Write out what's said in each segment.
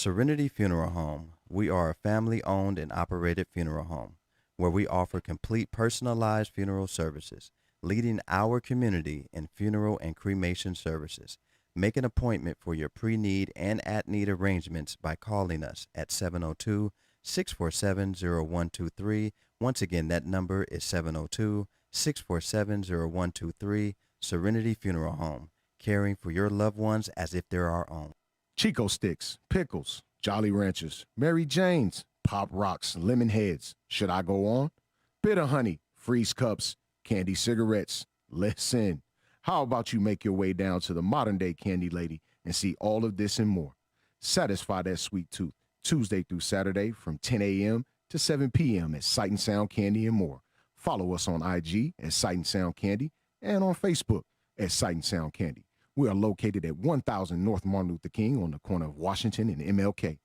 Serenity Funeral Home. We are a family-owned and operated funeral home where we offer complete personalized funeral services, leading our community in funeral and cremation services. Make an appointment for your pre-need and at-need arrangements by calling us at 702-647-0123. Once again, that number is 702-647-0123. Serenity Funeral Home, caring for your loved ones as if they're our own. Chico Sticks, Pickles, Jolly Ranchers, Mary Jane's, Pop Rocks, Lemon Heads. Should I go on? Bitter Honey, Freeze Cups, Candy Cigarettes. Listen, how about you make your way down to the modern-day Candy Lady and see all of this and more? Satisfy that sweet tooth Tuesday through Saturday from 10 a.m. to 7 p.m. at Sight and Sound Candy and more. Follow us on IG at Sight and Sound Candy and on Facebook at Sight and Sound Candy. We are located at 1000 North Martin Luther King on the corner of Washington and MLK.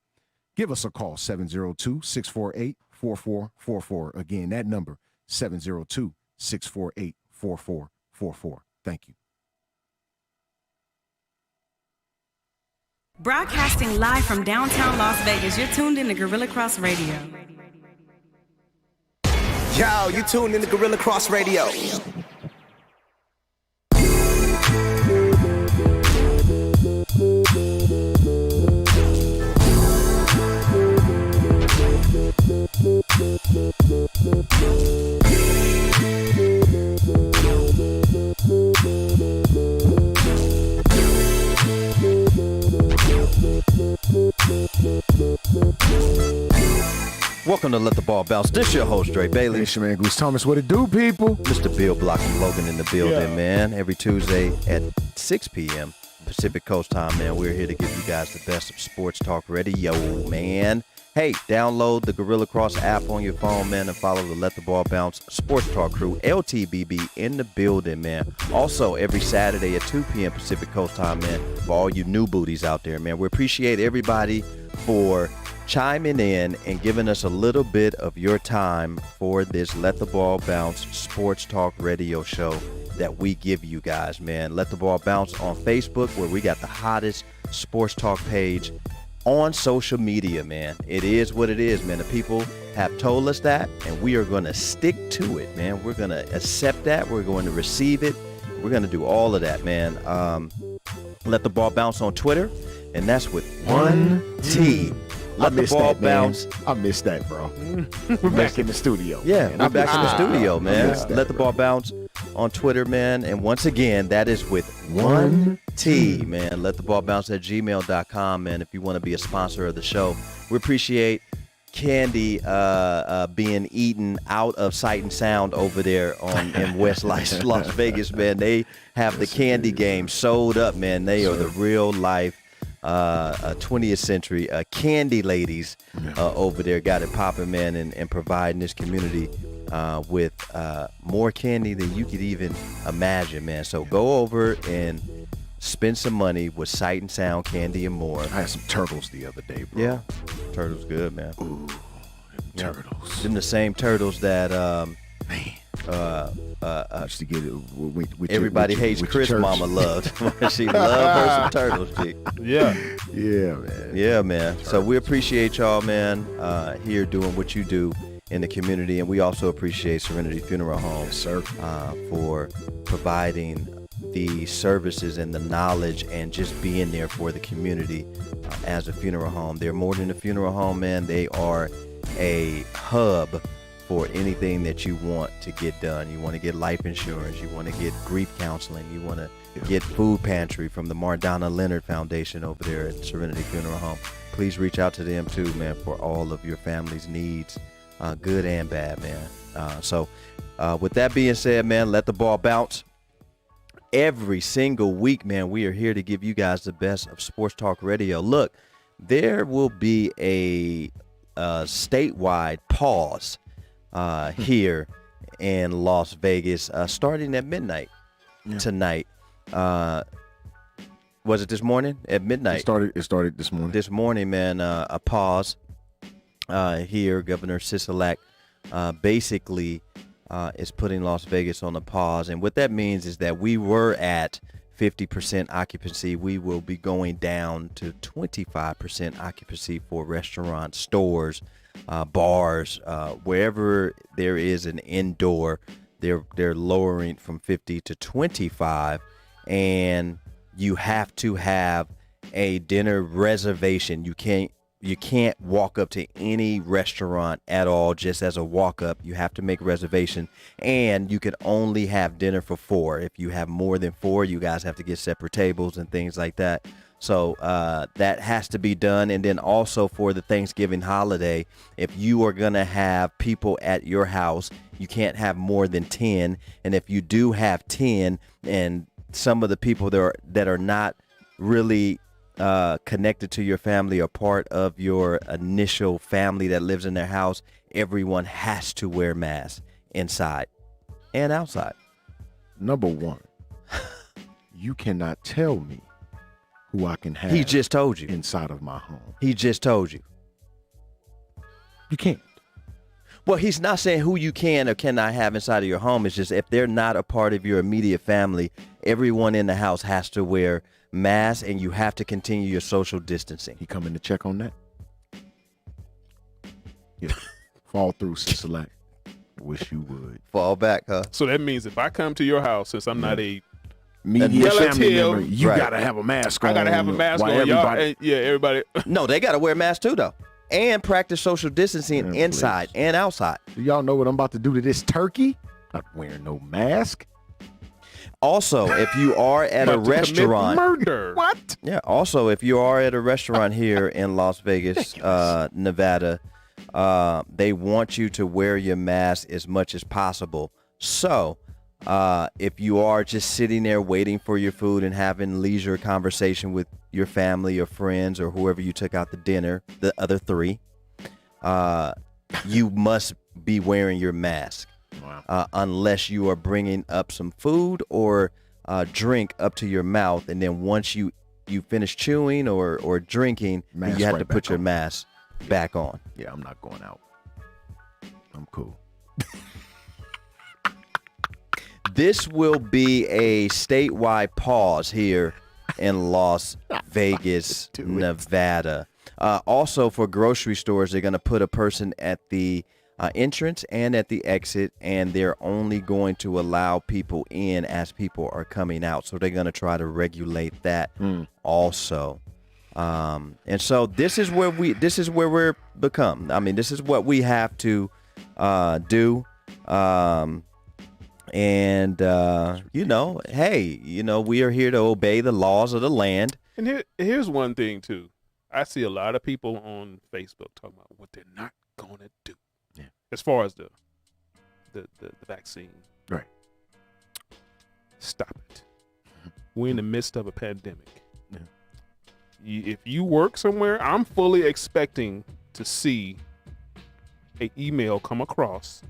Give us a call, 702-648-4444. Again, that number, 702-648-4444. Thank you. Broadcasting live from downtown Las Vegas, you're tuned in to Gorilla Cross Radio. Yo, you tuned in to Gorilla Cross Radio. Welcome to Let the Ball Bounce. This your host, Dre Bailey. It's your man, Goose Thomas. What it do, people? Mr. Bill Block from Logan in the building, man. Every Tuesday at 6 p.m. Pacific Coast time, man. We're here to give you guys the best of sports talk radio, man. Hey, download the Gorilla Cross app on your phone, man, and follow the Let the Ball Bounce Sports Talk crew, LTBB, in the building, man. Also, every Saturday at 2 p.m. Pacific Coast time, man, for all you new booties out there, man. We appreciate everybody for chiming in and giving us a little bit of your time for this Let the Ball Bounce Sports Talk radio show that we give you guys, man. Let the Ball Bounce on Facebook, where we got the hottest sports talk page on social media, man. It is what it is, man. The people have told us that, and we are going to stick to it, man. We're going to accept that. We're going to receive it. We're going to do all of that, man. Let the Ball Bounce on Twitter, and that's with one T. Let the ball bounce. I missed that, bro. We're back in the studio. Yeah, we're back in the studio, man. Let the bro. ball bounce on Twitter, man. And once again, that is with one T, man. Let the ball bounce at gmail.com, man. If you want to be a sponsor of the show, we appreciate candy being eaten out of Sight and Sound over there in West Las Vegas, man. They have the candy game sold up, man. They are the real life 20th century candy ladies over there. Got it popping, man, and providing this community with more candy than you could even imagine, man. So go over and spend some money with Sight and Sound Candy and more. I had some turtles the other day, bro. Yeah, turtles good, man. Ooh, turtles. Them the same turtles that Man. Used to get it with everybody your, hates with Chris your mama loved. She loved her some turtles, chick. Yeah, man. Yeah, man. So we appreciate y'all, man, here doing what you do in the community, and we also appreciate Serenity Funeral Home, Yes, sir. For providing the services and the knowledge and just being there for the community as a funeral home. They're more than a funeral home, man. They are a hub for anything that you want to get done. You want to get life insurance, you want to get grief counseling, you want to get food pantry from the Mardonna Leonard Foundation over there at Serenity Funeral Home. Please reach out to them too, man, for all of your family's needs, good and bad, man. So with that being said, man, let the ball bounce. Every single week, man, we are here to give you guys the best of sports talk radio. Look, there will be a statewide pause here in Las Vegas, starting at midnight tonight. Was it this morning? At midnight. It started this morning. This morning, man, a pause here. Governor Sisolak basically is putting Las Vegas on a pause. And what that means is that we were at 50% occupancy. We will be going down to 25% occupancy for restaurants, stores, bars, wherever there is an indoor. They're lowering from 50 to 25, and you have to have a dinner reservation. You can't walk up to any restaurant at all just as a walk up. You have to make a reservation, and you can only have dinner for 4. If you have more than 4, you guys have to get separate tables and things like that. So that has to be done. And then also for the Thanksgiving holiday, if you are going to have people at your house, you can't have more than 10. And if you do have 10, and some of the people that are not really connected to your family or part of your initial family that lives in their house, everyone has to wear masks inside and outside. Number one, you cannot tell me who I can have. He just told you. Inside of my home. He just told you. You can't. Well, he's not saying who you can or cannot have inside of your home. It's just if they're not a part of your immediate family, everyone in the house has to wear masks, and you have to continue your social distancing. He coming to check on that? Yeah. Fall through, Sister Lack. Wish you would. Fall back, huh? So that means if I come to your house, since I'm not a Media family relative, member, you right. gotta have a mask on. I gotta have a mask while on. Y'all, everybody- yeah, everybody. No, they got to wear masks too, though, and practice social distancing Yeah, inside please. and outside. Do y'all know what I'm about to do to this turkey? Not wearing no mask. Also, if you are at a About to commit restaurant, murder. What? yeah. Also, if you are at a restaurant here in Las Vegas, Nevada, they want you to wear your mask as much as possible. So, if you are just sitting there waiting for your food and having leisure conversation with your family or friends or whoever you took out to dinner, the other 3, you must be wearing your mask. Wow. Unless you are bringing up some food or drink up to your mouth, and then once you finish chewing or drinking, then Mask you have right to put back your on. mask back on. Yeah, I'm not going out. I'm cool. This will be a statewide pause here in Las Vegas, do it. Nevada. Also, for grocery stores, they're going to put a person at the entrance and at the exit, and they're only going to allow people in as people are coming out. So they're going to try to regulate that also. And so this is where we're become. I mean, this is what we have to do. Hey, we are here to obey the laws of the land. And here's one thing too. I see a lot of people on Facebook talking about what they're not going to do. Yeah. As far as the vaccine. Right. Stop it. We're in the midst of a pandemic. Yeah. If you work somewhere, I'm fully expecting to see an email come across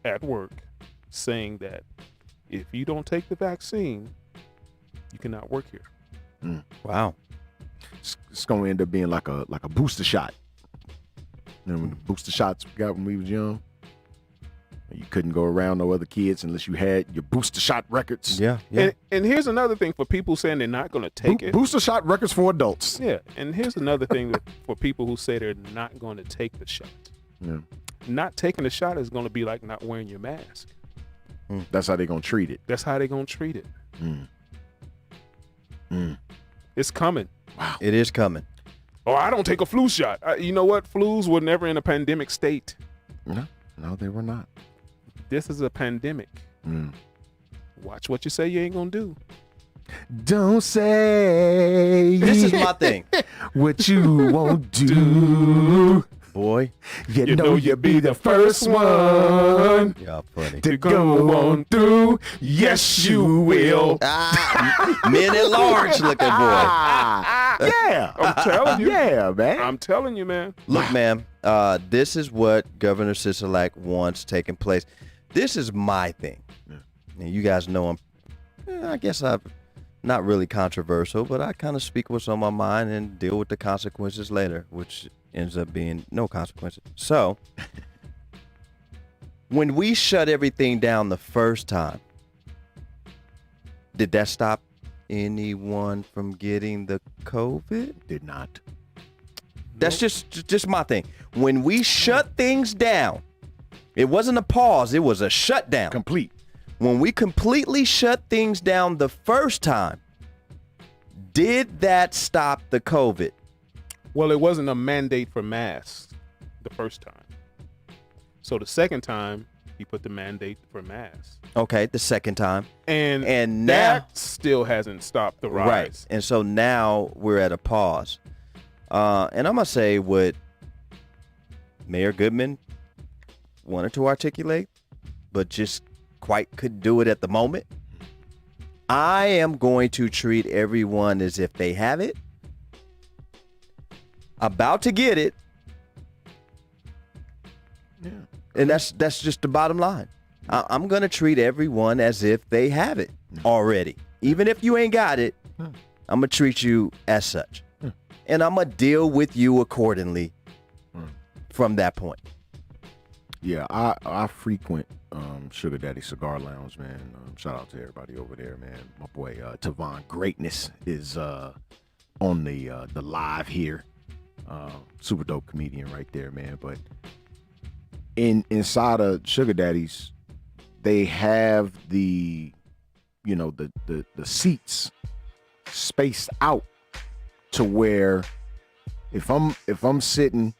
at work saying that if you don't take the vaccine, you cannot work here. Wow. It's going to end up being like a booster shot. Remember the booster shots we got when we was young? You couldn't go around no other kids unless you had your booster shot records. Yeah. Yeah. And here's another thing for people saying they're not going to take it. Booster shot records for adults. Yeah, and here's another thing for people who say they're not going to take the shot. Yeah. Not taking the shot is going to be like not wearing your mask. That's how they're going to treat it. That's how they're going to treat it. It's coming. It is coming. Oh, I don't take a flu shot. You know what? Flus were never in a pandemic state. No, they were not. This is a pandemic. Watch what you say you ain't going to do. Don't say This is my thing. what you won't do. Boy, You know you'll be the first one y'all funny. to go on through. Yes, you will. Men at large looking boy. Yeah. I'm telling you. Yeah, man. I'm telling you, man. Look, ma'am, this is what Governor Sisolak wants taking place. This is my thing. And you guys know I guess I'm not really controversial, but I kind of speak what's on my mind and deal with the consequences later, which ends up being no consequences. So, when we shut everything down the first time, Did that stop anyone from getting the COVID? Did not. That's just my thing. When we shut things down, it wasn't a pause, it was a shutdown. Complete. When we completely shut things down the first time, did that stop the COVID? Well, it wasn't a mandate for masks the first time. So the second time, he put the mandate for masks. Okay, the second time. And now that still hasn't stopped the rise. Right. And so now we're at a pause. And I'm going to say what Mayor Goodman wanted to articulate, but just quite couldn't do it at the moment. I am going to treat everyone as if they have it, about to get it. Yeah. And that's just the bottom line. I'm going to treat everyone as if they have it already. Even if you ain't got it, I'm going to treat you as such. And I'm going to deal with you accordingly from that point. Yeah, I frequent Sugar Daddy Cigar Lounge, man. Shout out to everybody over there, man. My boy Tavon Greatness is on the live here. Super dope comedian right there, man. But inside of Sugar Daddies, they have the seats spaced out to where if I'm sitting,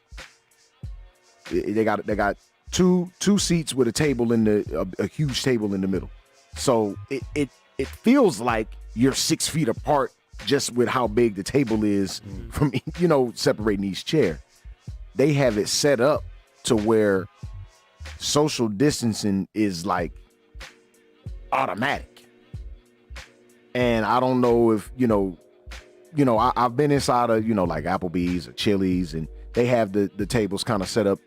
they got two seats with a table a huge table in the middle. So it feels like you're 6 feet apart just with how big the table is from separating each chair. They have it set up to where social distancing is like automatic. And I don't know if I've been inside of like Applebee's or Chili's, and they have the tables kind of set up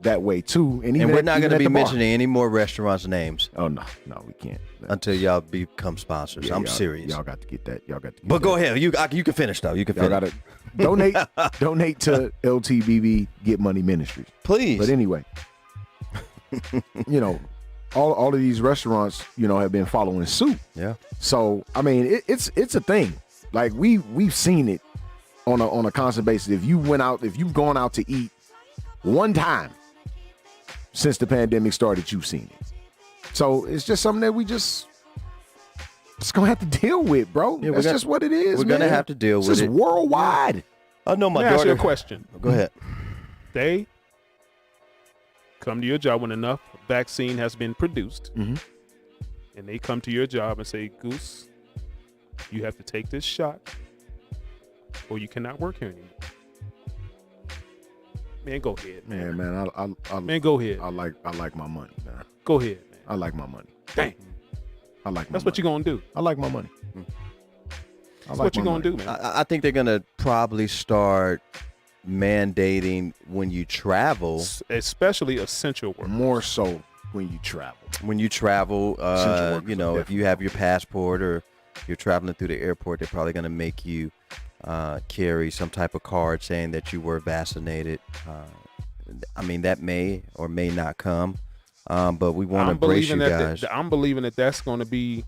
that way too. And we're not going to be mentioning any more restaurants' names. Oh no, we can't until y'all become sponsors. I'm serious. Y'all got to get that. But go ahead. You can finish though. You can finish. Y'all got to donate to LTBB Get Money Ministries, please. But anyway, all of these restaurants have been following suit. Yeah. So I mean, it's a thing. Like we've seen it on a constant basis. If you've gone out to eat one time since the pandemic started, you've seen it. So it's just something that we just gonna have to deal with, bro. Yeah, that's just what it is. We're gonna have to deal with it. It's just worldwide. I know my Let me daughter. ask you a question. Go ahead. They come to your job when enough vaccine has been produced, and they come to your job and say, Goose, you have to take this shot or you cannot work here anymore. Man, go ahead. Man, Man, go ahead. I like my money, man. Go ahead, man. I like my money. Dang. I like my That's money. what you're going to do. I like my money. That's what you're going to do, man. I think they're going to probably start mandating when you travel. Especially essential work. More so when you travel. When you travel, if you have your passport or you're traveling through the airport, they're probably going to make you carry some type of card saying that you were vaccinated. I mean, that may or may not come, but we want to brace you guys. I'm believing that that's going to be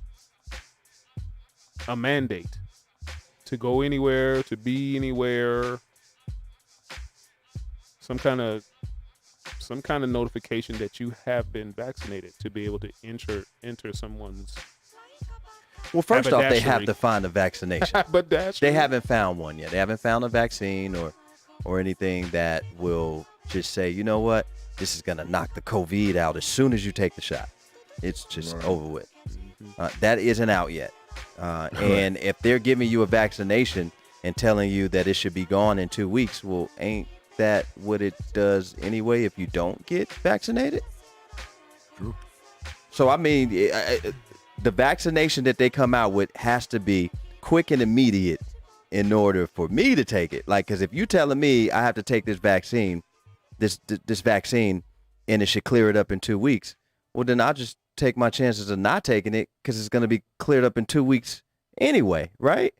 a mandate to go anywhere, to be anywhere. Some kind of notification that you have been vaccinated to be able to enter someone's. Well, first off, they have to find a vaccination. But they haven't found one yet. They haven't found a vaccine or anything that will just say, you know what, this is going to knock the COVID out as soon as you take the shot. It's just over with. That isn't out yet. And if they're giving you a vaccination and telling you that it should be gone in 2 weeks, well, ain't that what it does anyway if you don't get vaccinated? True. So, I mean, the vaccination that they come out with has to be quick and immediate in order for me to take it. Like, because if you telling me I have to take this vaccine, this vaccine, and it should clear it up in 2 weeks, well, then I'll just take my chances of not taking it because it's going to be cleared up in 2 weeks anyway, right?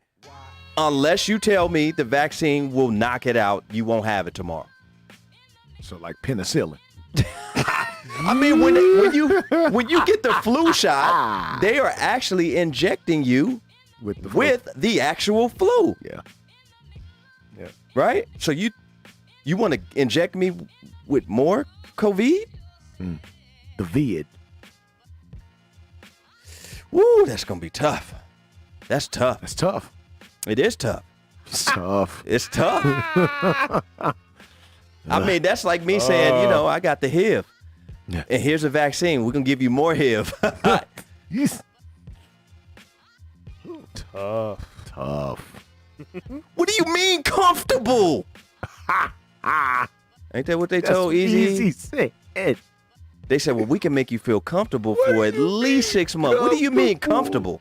Unless you tell me the vaccine will knock it out, you won't have it tomorrow. So like penicillin. I mean, when you get the flu shot, they are actually injecting you with the actual flu. Yeah. Right? So you want to inject me with more COVID? The vid. Woo, that's gonna be tough. That's tough. That's tough. It is tough. It's tough. It's tough. I mean, that's like me saying, I got the HIV. Yeah. And here's a vaccine. We're going to give you more HIV. Yes. Tough. What do you mean comfortable? Ain't that what they told Easy? said. They said, well, we can make you feel comfortable for at least 6 months. What do you mean comfortable?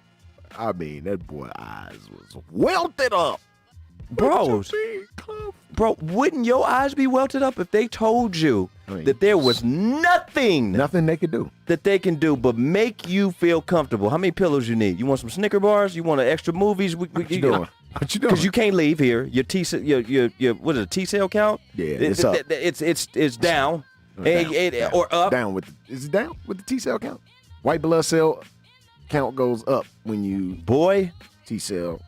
I mean, that boy's eyes was welted up. Bro, wouldn't your eyes be welted up if they told you that there was nothing they could do that they can do but make you feel comfortable? How many pillows you need? You want some Snicker bars? You want an extra movies? What you doing? Because you can't leave here. Your T cell, your what is it? T cell count? Yeah, it's up. It's down. Down. Or up. Down with is it down with the T cell count? White blood cell count goes up when you T cell.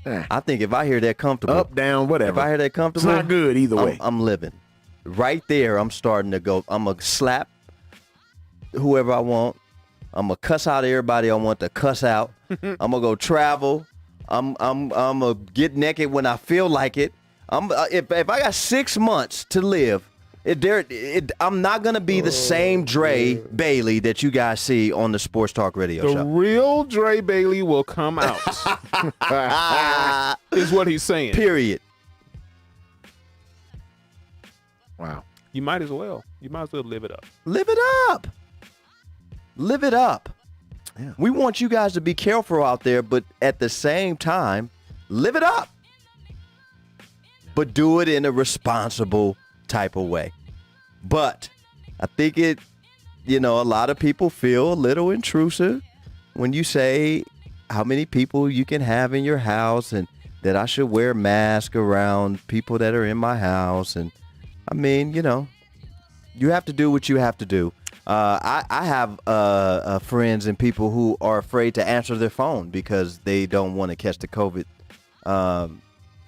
I think if I hear that comfortable, up, down, whatever. If I hear that comfortable, it's not good either way. I'm living. Right there, I'm starting to go. I'm gonna slap whoever I want. I'm gonna cuss out everybody I want to cuss out. I'm gonna go travel. I'm gonna get naked when I feel like it. If I got 6 months to live, I'm not gonna be the same Dre Bailey that you guys see on the Sports Talk Radio the show. The real Dre Bailey will come out. Is what he's saying. Period. Wow. You might as well. You might as well live it up. Live it up. Live it up. Yeah. We want you guys to be careful out there, but at the same time, live it up. But do it in a responsible type of way. But I think a lot of people feel a little intrusive when you say how many people you can have in your house and that I should wear masks around people that are in my house. And I mean, you have to do what you have to do. I have friends and people who are afraid to answer their phone because they don't want to catch the COVID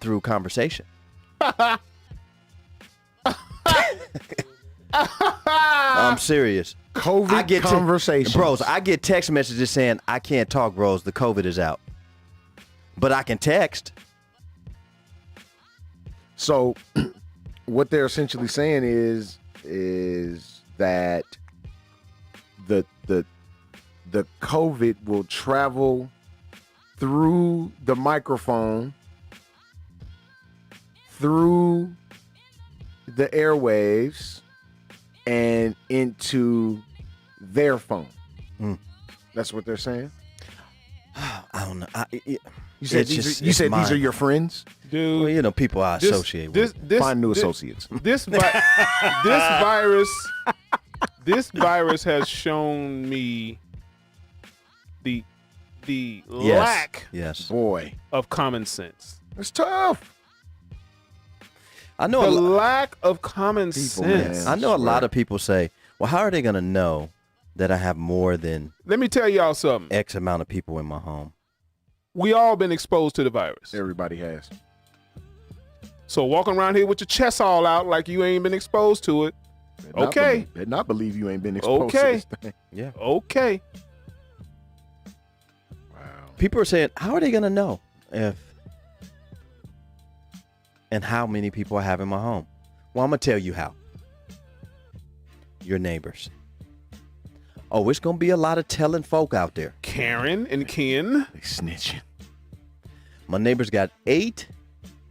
through conversation. I'm serious. COVID conversations. Bros, I get text messages saying, I can't talk, bros. The COVID is out. But I can text. So what they're essentially saying is that the COVID will travel through the microphone, through the airwaves, and into their phone. That's what they're saying. I don't know. You said these are your friends, dude. Well, people I associate with. Find new associates. This virus has shown me the lack of common sense. It's tough. I know the lack of common sense. I know a lot of people say, well, how are they going to know that I have more than Let me tell y'all something. X amount of people in my home? We all been exposed to the virus. Everybody has. So walking around here with your chest all out like you ain't been exposed to it. Better not believe you ain't been exposed to this thing. Yeah. Okay. Wow. People are saying, how are they going to know if and how many people I have in my home? Well, I'm going to tell you how. Your neighbors. Oh, it's going to be a lot of telling folk out there. Karen and Ken. They snitching. My neighbor's got 8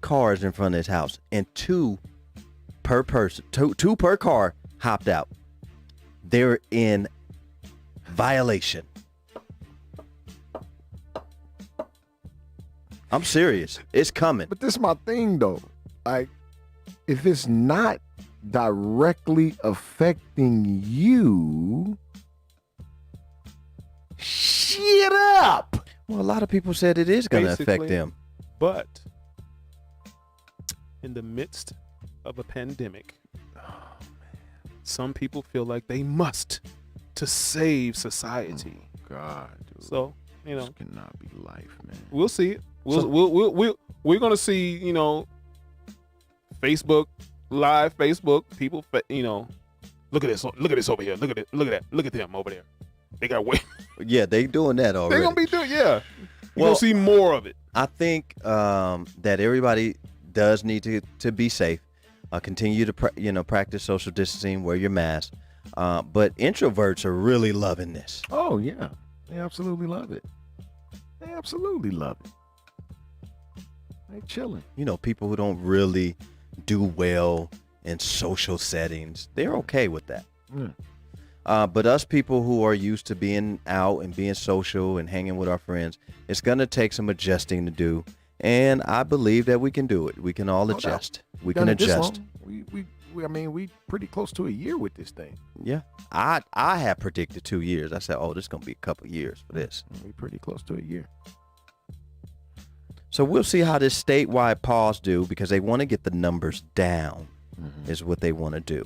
cars in front of his house and 2 per person, two per car hopped out. They're in violation. I'm serious. It's coming. But this is my thing, though. Like, if it's not directly affecting you, shit up. Well, a lot of people said it is going to affect them. But in the midst of a pandemic, some people feel like they must to save society. God, dude. So, you know, This cannot be life, man. we'll see it. We're gonna see, you know, Facebook live, Facebook people, you know, look at this over here, look at them over there. They got way. Yeah, they doing that already. They're gonna be doing, yeah. We're Well, gonna see more of it. I think that everybody does need to be safe. Continue to practice social distancing, wear your mask. But introverts are really loving this. Oh yeah, they absolutely love it. They absolutely love it. They chilling. You know, people who don't really do well in social settings, they're okay with that. Yeah. But us people who are used to being out and being social and hanging with our friends, it's going to take some adjusting to do. And I believe that we can do it. We can all No doubt. adjust. We Done can it this adjust. long. I mean, we pretty close to a year with this thing. Yeah. I had predicted 2 years. I said, oh, this is going to be a couple years for this. We pretty close to a year. So we'll see how this statewide pause do, because they want to get the numbers down is what they want to do.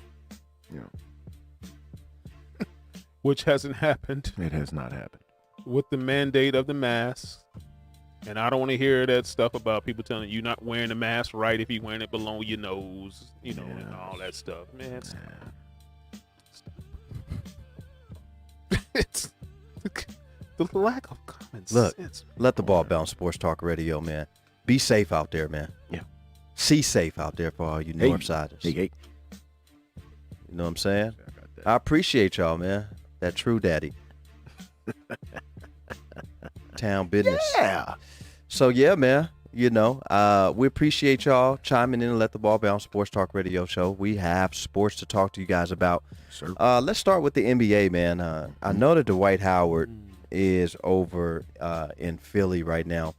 Yeah. Which hasn't happened It has not happened. with the mandate of the mask. And I don't want to hear that stuff about people telling you not wearing the mask right if you're wearing it below your nose, you know, and all that stuff. Man, it's the lack of common Look, sense. let the ball bounce. Sports Talk Radio, man. Be safe out there, man. Yeah. See safe out there for all you Hey. Northsiders. Hey. You know what I'm saying? I got that. I appreciate y'all, man. That true daddy. Town business. Yeah. So yeah, man. You know, we appreciate y'all chiming in and let the ball bounce. Sports Talk Radio Show. We have sports to talk to you guys about. Sir. Let's start with the NBA, man. I know that Dwight Howard is over in Philly right now.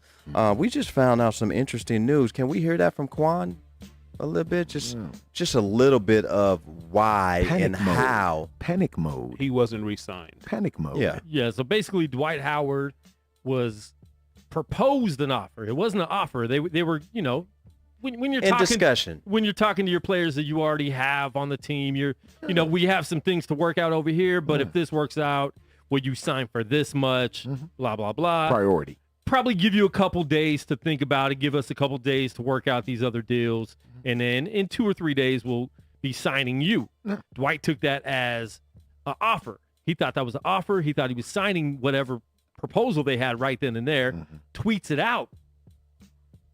We just found out some interesting news. Can we hear that from Quan a little bit? Just a little bit of why Panic and mode. how. Panic mode. He wasn't re-signed. Panic mode. Yeah. Yeah, so basically Dwight Howard was proposed an offer. It wasn't an offer. They were, you know, when you're In talking discussion. when you're talking to your players that you already have on the team, you know, we have some things to work out over here, but if this works out, will you sign for this much? Blah blah blah. Priority. Probably give you a couple days to think about it. Give us a couple days to work out these other deals, and then in 2 or 3 days we'll be signing you. Dwight took that as an offer. He thought that was an offer. He thought he was signing whatever proposal they had right then and there. Tweets it out,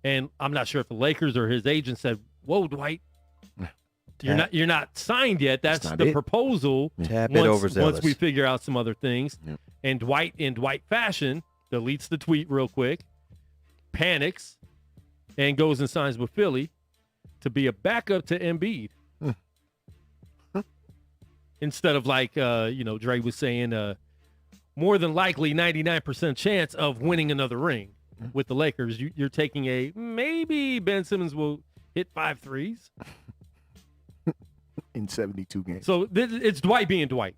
and I'm not sure if the Lakers or his agent said, "Whoa, Dwight, you're not signed yet. That's not the it." proposal." Tad bit overzealous. Once we figure out some other things, and Dwight, in Dwight fashion, deletes the tweet real quick, panics, and goes and signs with Philly to be a backup to Embiid. Instead of like, you know, Dre was saying, more than likely 99% chance of winning another ring with the Lakers. You're taking a maybe Ben Simmons will hit 5 threes. In 72 games. So it's Dwight being Dwight.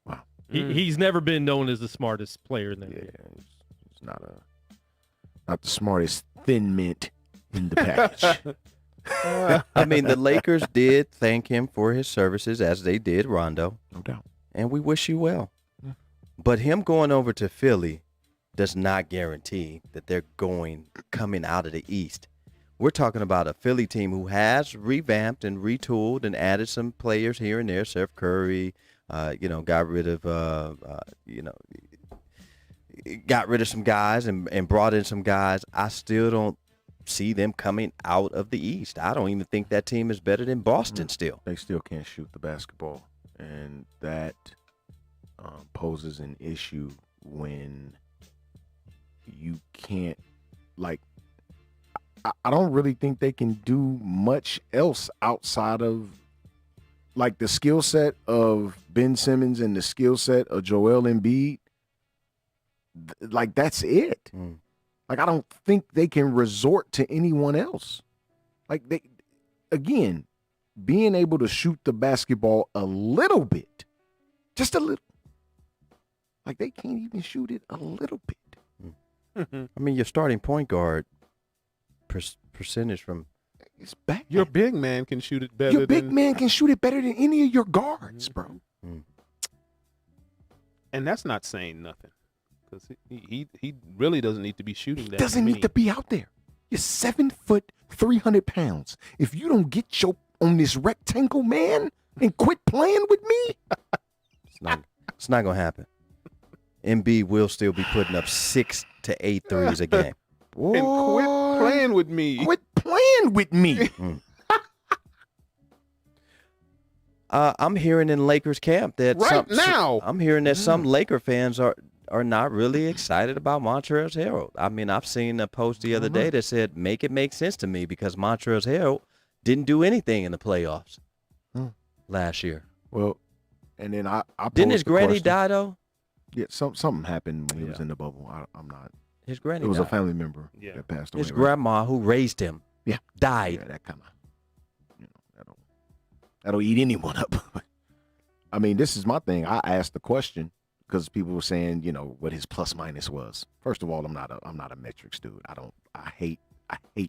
Wow. He's never been known as the smartest player in the Yeah, NBA. it's not the smartest thin mint in the package. I mean, the Lakers did thank him for his services, as they did Rondo, No doubt. and we wish you well. But him going over to Philly does not guarantee that they're coming out of the East. We're talking about a Philly team who has revamped and retooled and added some players here and there. Steph Curry, got rid of, got rid of some guys and brought in some guys. I still don't see them coming out of the East. I don't even think that team is better than Boston still. They still can't shoot the basketball, and that poses an issue when you can't, like, I don't really think they can do much else outside of, like, the skill set of Ben Simmons and the skill set of Joel Embiid. Like, that's it. Like, I don't think they can resort to anyone else. Like, they, again, being able to shoot the basketball a little bit, just a little. Like, they can't even shoot it a little bit. I mean, your starting point guard percentage from It's bad. Your big man can shoot it better Your big than, man can shoot it better than any of your guards, bro. and that's not saying nothing, because he really doesn't need to be shooting that. Doesn't many. need to be out there. You're 7 foot, 300 pounds. If you don't get your on this rectangle, man, and quit playing with me, It's not gonna happen. Embiid will still be putting up 6 to 8 threes a game. boy, And quit playing with me. Quit playing with me. I'm hearing in Lakers camp that Right now. I'm hearing that some Laker fans are not really excited about Montrezl Harrell. I mean, I've seen a post the other day that said, make it make sense to me because Montrezl Harrell didn't do anything in the playoffs last year. Well, and then I Didn't posed his the granny question. die, though? Yeah, something happened when he was in the bubble. I'm not. His granny It was a died. family member Yeah. that passed away. His right? grandma who raised him Yeah. died. Yeah, that kind of, that'll eat anyone up. I mean, this is my thing. I asked the question because people were saying, what his plus minus was. First of all, I'm not a metrics dude. I hate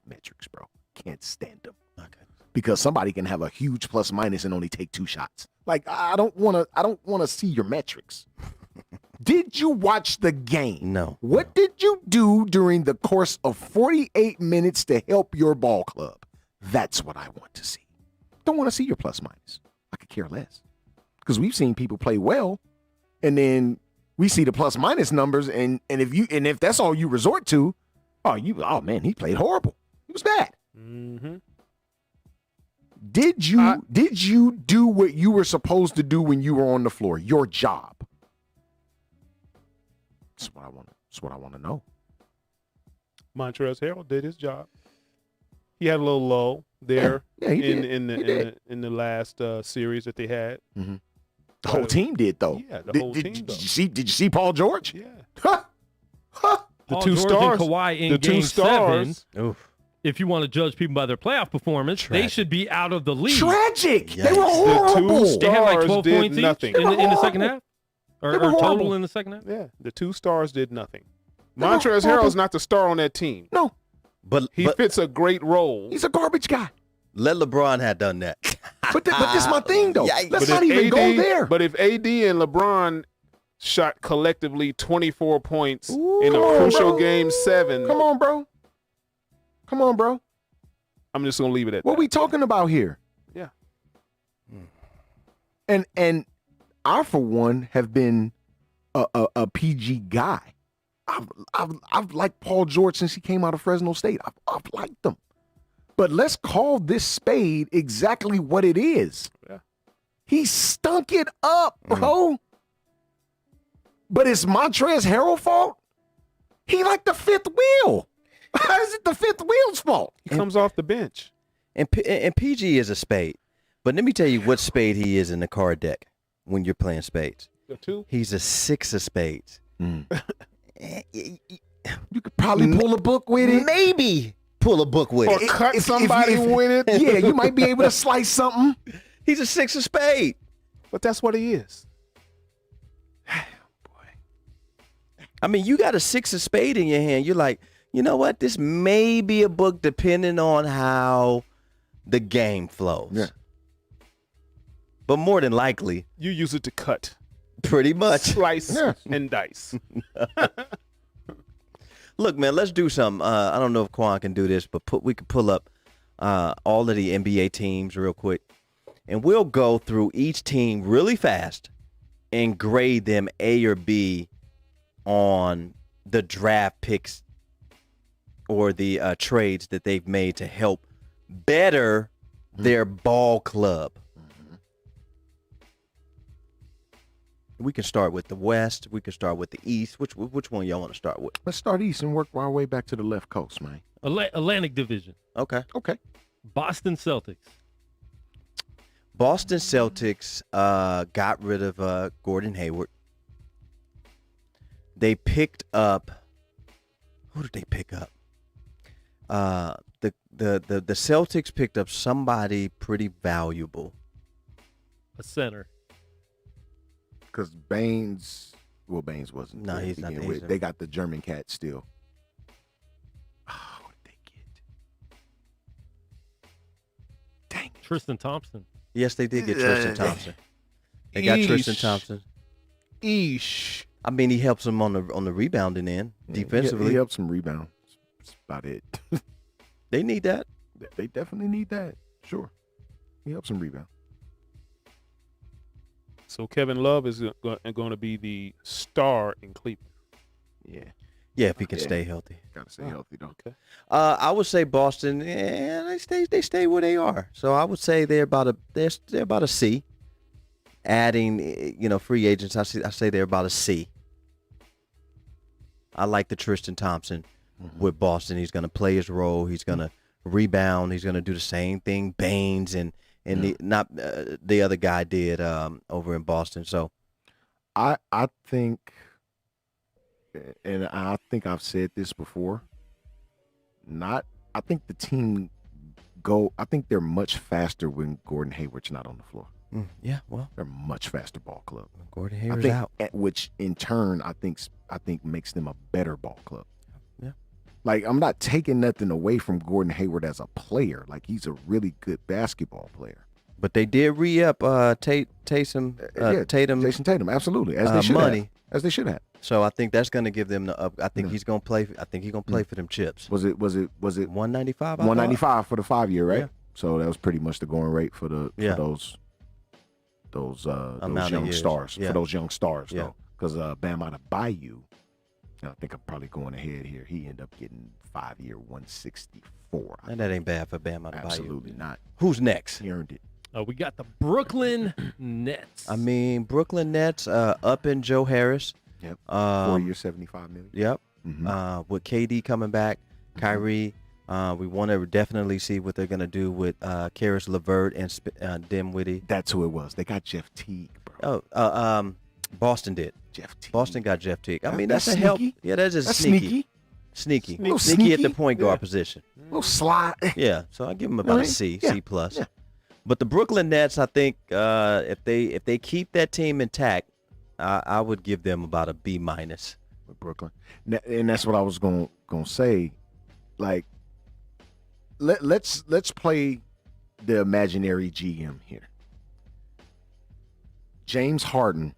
metrics, bro. Can't stand them. Okay. Because somebody can have a huge plus minus and only take 2 shots. Like I don't want to see your metrics. Did you watch the game? No. What did you do during the course of 48 minutes to help your ball club? That's what I want to see. Don't want to see your plus minus. I could care less. Because we've seen people play well, and then we see the plus minus numbers, and if that's all you resort to, oh man, he played horrible. He was bad. Mm-hmm. Did you do what you were supposed to do when you were on the floor? Your job. That's what I want to know. Montrezl Harrell did his job. He had a little lull there Yeah, he did. in the last series that they had. The whole team did though. Yeah, the whole team, Did though. you see Paul George? Yeah. Huh? The Paul two George stars. and Kawhi in the two Game stars. 7, Oof. if you want to judge people by their playoff performance, they Tragic. should be out of the league. Tragic. Yikes. They were horrible. They had like Stars 12 did points nothing. each in the They were second horrible. half? Or They were total horrible. in the second half? Yeah, the two stars did nothing. They were Montrezl horrible. Harrell's not the star on that team. No, But He fits a great role. he's a garbage guy. let LeBron have done that. But this is my thing though. Yikes. Let's But not if even AD go there. But if AD and LeBron shot collectively 24 points in a Come on, crucial bro. Game 7, Come on, bro. Come on, bro. I'm just gonna leave it at What that. we talking about here? Yeah. And I for one have been a PG guy. I've liked Paul George since he came out of Fresno State. I've liked him. But let's call this spade exactly what it is. Yeah. He stunk it up, bro. But it's Montrezl Harrell's fault? He like the fifth wheel. How is it the fifth wheel's fault? He comes off the bench. And PG is a spade. But let me tell you what spade he is in the card deck when you're playing spades. The two. He's a 6 of spades. You could probably pull a book with it. Maybe pull a book with Or it. cut if- somebody if- with it. Yeah, you might be able to slice something. He's a 6 of spade. But that's what he is. I mean, you got a 6 of spade in your hand. You're like, you know what? This may be a book depending on how the game flows. Yeah. But more than likely, You use it to cut, pretty much. slice, Yeah. and dice. Look, man, let's do something. I don't know if Quan can do this, but we could pull up all of the NBA teams real quick, and we'll go through each team really fast and grade them A or B on the draft picks or the trades that they've made to help better their ball club. We can start with the West. We can start with the East. Which one y'all want to start with? Let's start east and work our way back to the left coast, man. Atlantic Division. Okay. Okay. Boston Celtics. Boston Celtics got rid of Gordon Hayward. They picked up. Who did they pick up? The Celtics picked up somebody pretty valuable. A center. Because Baines wasn't. No, there to he's not begin there. with. They got the German cat still. Oh, what did they get? Tristan Thompson. Yes, they did get Tristan Thompson. They got Tristan Thompson. Eesh. I mean, he helps them on the rebounding end defensively. He helps them rebound. That's about it. They need that. They definitely need that. Sure. He helps them rebound. So Kevin Love is going to be the star in Cleveland. Yeah. Yeah, if he can stay healthy. Got to stay healthy, though. Okay. I would say Boston. They stay where they are. So I would say they're about a C. Adding free agents, I say they're about a C. I like the Tristan Thompson with Boston. He's going to play his role. He's going to rebound. He's going to do the same thing Baines and the other guy did over in Boston. So I think, and I think I've said this before. I think the team I think they're much faster when Gordon Hayward's not on the floor. Yeah, well, They're a much faster ball club. Gordon I Hayward's think, out. which in turn I think makes them a better ball club. Yeah. Like, I'm not taking nothing away from Gordon Hayward as a player. Like, he's a really good basketball player. But they did re-up Tatum. Jason Tatum, absolutely, as they should money. have. As they should have. So I think that's going to give them the up. I think he's going to play. I think he's going to play for them chips. Was it 195? 195 for the 5 year, right? Yeah. So that was pretty much the going rate for those young years. stars. Yeah. For those young stars, Yeah. though, because Bam Adebayo, I think I'm probably going ahead here. He ended up getting 5 year 164. And that ain't bad for Bam Adebayo. Absolutely not. Who's next? He earned it. We got the Brooklyn Nets. I mean, Brooklyn Nets up in Joe Harris. Yep. 4 years, $75 million. Yep. Mhm. With KD coming back, Kyrie, we want to definitely see what they're going to do with Karis LeVert and Dinwiddie. That's who it was. They got Jeff Teague, bro. Boston did. Jeff Teague. Boston got Jeff Teague. I mean, That's that's a help. sneaky. Yeah, that's just That's sneaky. sneaky. Sneaky Little at the sneaky. point guard position. Little slide. Yeah, so I give them about a Right? C, Yeah. C plus. Yeah. But the Brooklyn Nets, I think, if they keep that team intact, I would give them about a B minus. With Brooklyn, and that's what I was gonna say. Like, let's play the imaginary GM here. James Harden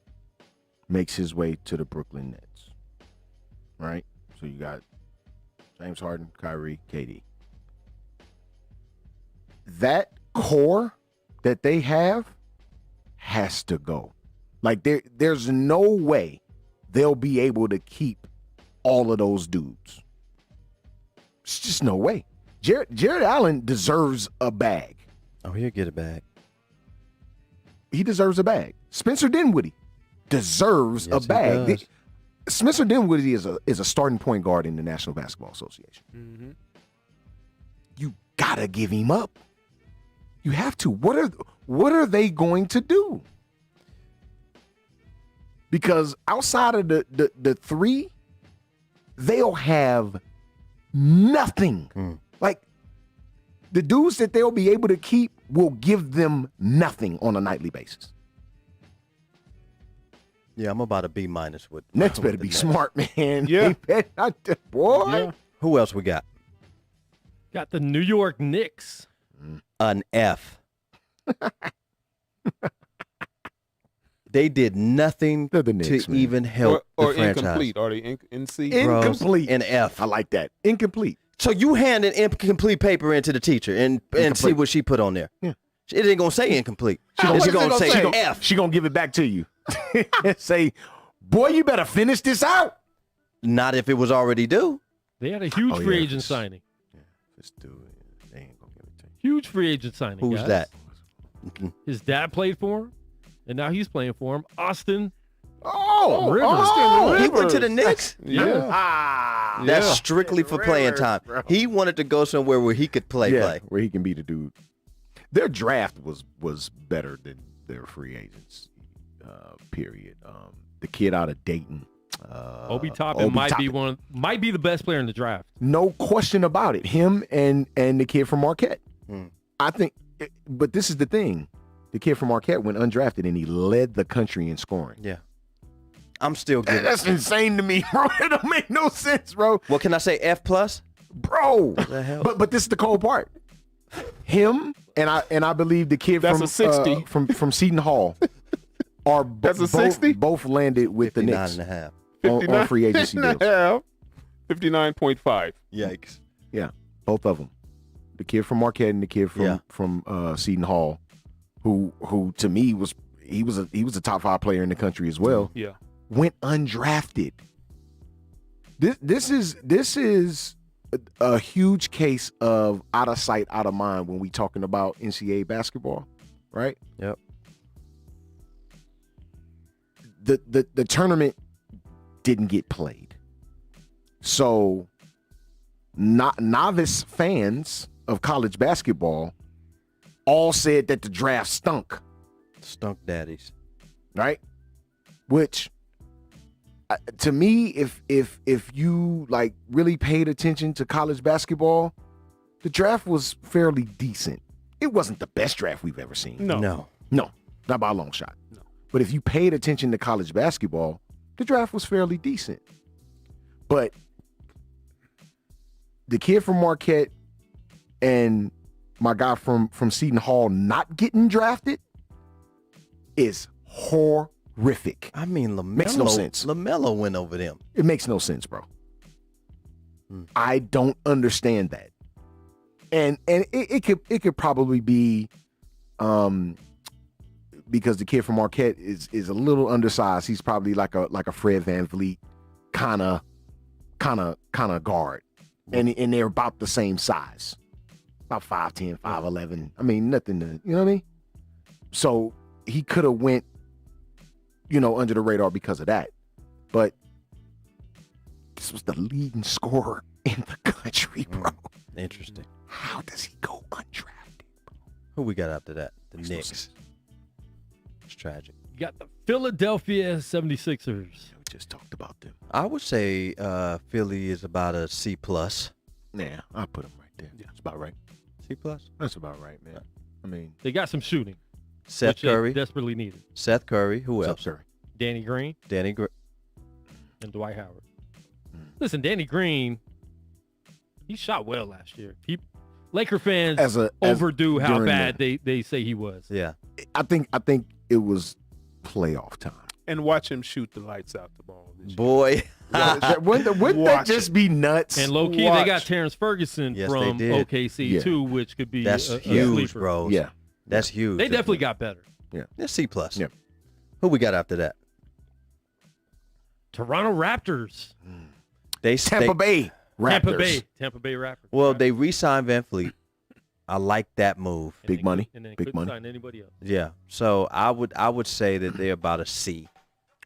makes his way to the Brooklyn Nets, right? So you got James Harden, Kyrie, KD. That core that they have has to go. Like, there's no way they'll be able to keep all of those dudes. It's just no way. Jared Allen deserves a bag. Oh, he'll get it back. He deserves a bag. Spencer Dinwiddie deserves Yes, a he bag. does. Spencer Dinwiddie is a starting point guard in the National Basketball Association. Mm-hmm. You gotta give him up. You have to. What are they going to do? Because outside of the three, they'll have nothing. Like, the dudes that they'll be able to keep will give them nothing on a nightly basis. Yeah, I'm about a B minus with Nets with better the be Nets. smart, man. Yeah. They better not, boy. Yeah. Who else we got? Got the New York Knicks. An F. They did nothing They're the Knicks, to man. even help Or the franchise. incomplete. Are they in C? Bros, Incomplete. An F. I like that. Incomplete. So you hand an incomplete paper into the teacher and see Incomplete. what she put on there. Yeah. It ain't gonna say incomplete. She What is it gonna say say? F. She gonna give it back to you. Say, boy, you better finish this out. Not if it was already due. They had a huge Oh, free yeah. agent signing. Just do it. They ain't gonna give it to Huge free agent signing. Who's guys. that? His dad played for him, and now he's playing for him. Austin. Oh, Rivers. He went to the Knicks. Yeah. Ah, That's Yeah. strictly for playing Rivers, time. bro. He wanted to go somewhere where he could play. where he can be the dude. Their draft was better than their free agents. Period. The kid out of Dayton, Obi Toppin might be the best player in the draft. No question about it. Him and the kid from Marquette. I think, but this is the thing. The kid from Marquette went undrafted and he led the country in scoring. Yeah. I'm still giving. That's insane to me, bro. It don't make no sense, bro. What can I say? F plus? Bro. the hell? But this is the cold part. Him and I believe the kid That's from a 60. From Seton Hall are That's a 60? both landed with the 59 Knicks and a half. on free agency and a deals. half. 59.5. Yikes. Yeah, both of them. The kid from Marquette and the kid Yeah. from Seton Hall, who to me was a top 5 player in the country as well. Yeah. Went undrafted. This is a huge case of out of sight, out of mind when we talking about NCAA basketball, right? Yep. The tournament didn't get played, so novice fans of college basketball all said that the draft stunk, Stunk daddies. right? Which to me, if you like really paid attention to college basketball, the draft was fairly decent. It wasn't the best draft we've ever seen. No. No, not by a long shot. No. But if you paid attention to college basketball, the draft was fairly decent. But the kid from Marquette and my guy from Seton Hall not getting drafted is horrific. I mean, LaMelo, Makes no sense. LaMelo went over them. It makes no sense, bro. I don't understand that. And it could probably be because the kid from Marquette is a little undersized. He's probably like a Fred VanVleet kind of guard. And they're about the same size. About 5'10", 5'11". I mean, nothing to, you know what I mean? So he could have went, under the radar because of that. But this was the leading scorer in the country, bro. Interesting. How does he go undrafted, bro? Who we got after that? The Makes no Knicks. sense. It's tragic. You got the Philadelphia 76ers. We just talked about them. I would say Philly is about a C plus. Nah, I'll put them right there. Yeah. That's about right. C plus. That's about right, man. I mean, They got some shooting, Seth which they Curry. desperately needed. Seth Curry. Who what's up, else? sir? Danny Green Danny. and Dwight Howard. Listen, Danny Green, he shot well last year. Laker fans overdue how during bad they say he was. Yeah. I think it was playoff time. And watch him shoot the lights out the ball. This year. Boy. Wouldn't that Watch just be nuts? And low key, they got Terrence Ferguson Yes, from they did. OKC Yeah. too, which could be That's a huge, sleeper. bro. Yeah. That's huge. They definitely got better. That's C plus. Yeah. Who we got after that? Toronto Raptors, Tampa Bay Raptors. Tampa Bay Raptors. Well, Right. they re-signed Van Fleet. I like that move. And big they money, and then big couldn't money. sign anybody else. Yeah. So I would say that they're about a C.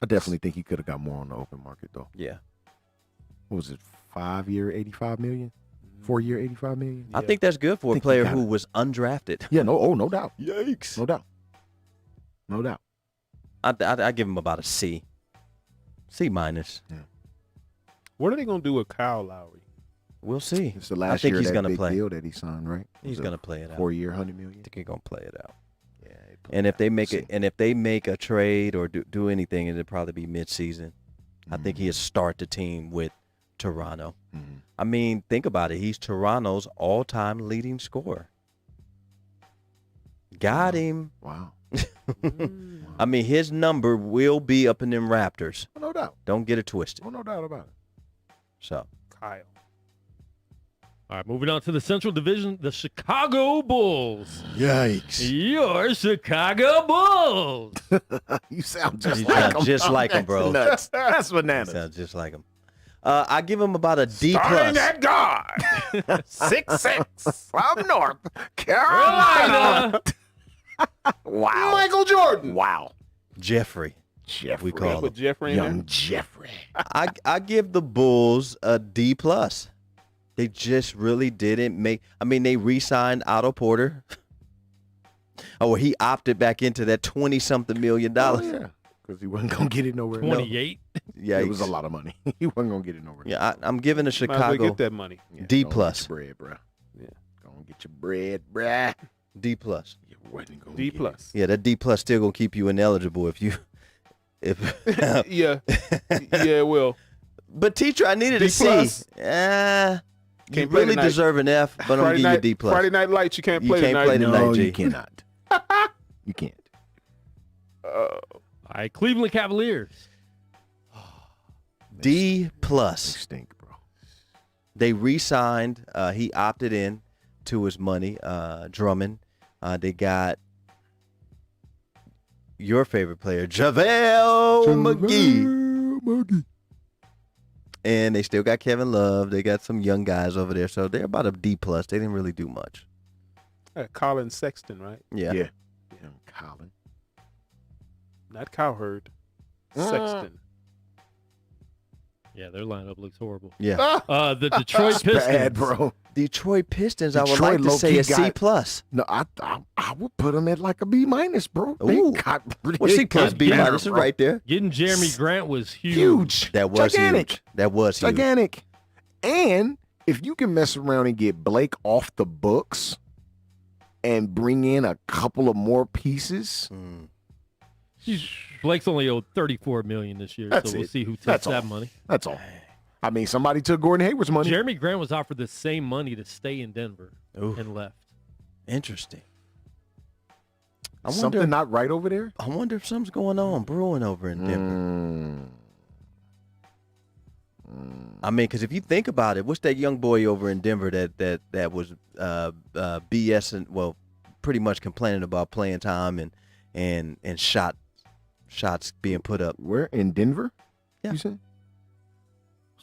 I definitely think he could have got more on the open market though. Yeah. What was it? 5-year, $85 million? 4-year, $85 million? I think that's good for a Think he player got who it. was undrafted. Yeah, no doubt. Yikes. No doubt. No doubt. I give him about a C. C minus. What are they gonna do with Kyle Lowry? We'll see. It's the last think year he's of that gonna big play. deal that he signed, right? He's Was it gonna play it out. 4-year, $100 I million. think he's gonna play it out. Yeah. And if they make See. it, and if they make a trade or do anything, it'll probably be mid-season. I think he'll start the team with Toronto. Mhm. I mean, think about it. He's Toronto's all-time leading scorer. Got him. Wow. I mean, his number will be up in them Raptors. Oh, no doubt. Don't get it twisted. Oh, no doubt about it. So, Kyle. All right, moving on to the Central Division, the Chicago Bulls. Yikes. Your Chicago Bulls. You sound just You like sound him. just like him, bro. That's nuts. That's bananas. sounds just like him. I give him about a D Starting plus. at guard. 6'6" from North Carolina. Wow. Michael Jordan. Wow. Jeffrey. Jeffrey. We call him. Put Jeffrey in Young there. Jeffrey. I give the Bulls a D plus. They just really didn't make. I mean, they re-signed Otto Porter. Oh, he opted back into that $20-something million. Oh, yeah. Because he wasn't going to get it nowhere. 28. Yeah, It was a lot of money. He wasn't going to get it nowhere. Yeah, I'm giving the Might as well Chicago get that money. Yeah, D go plus. Get your bread, bro. Yeah. Go and get your bread, bruh. D plus. You wasn't gonna D get it. plus. Yeah, that D plus still gonna keep you ineligible if you. Yeah. Yeah, it will. But teacher, I needed D a C. plus. You Can't play really tonight. deserve an F, but I'm gonna Friday give you a night, D plus. Friday Night Lights, you can't You play can't tonight. play tonight. No, G. you cannot. You can't. All right, Cleveland Cavaliers. D They plus. stink, bro. They re-signed. He opted in to his money. Drummond. They got your favorite player, JaVale McGee. And they still got Kevin Love. They got some young guys over there. So they're about a D plus. They didn't really do much. Colin Sexton, right? Yeah. Yeah. Colin. Not Cowherd. Uh. Sexton. Yeah, their lineup looks horrible. Yeah. The Detroit Pistons. Bad, bro. Detroit Pistons, I would Detroit like to say low-key a C got- plus. No, I would put them at like a B minus, bro. Ooh. They got Well, C plus, B better, minus is right there. Getting Jeremy Grant was huge. Huge. That was gigantic. huge. That was huge. Gigantic. And if you can mess around and get Blake off the books and bring in a couple of more pieces, Blake's only owed $34 million this year, That's so we'll it. see who takes That's that all. money. that's all. I mean, somebody took Gordon Hayward's money. Jeremy Grant was offered the same money to stay in Denver Ooh. and left. Interesting. I Something wonder, not right over there? I wonder if something's going on brewing over in Denver. I mean, because if you think about it, what's that young boy over in Denver that was BSing, well, pretty much complaining about playing time and shots being put up. We're in Denver? Yeah. You said?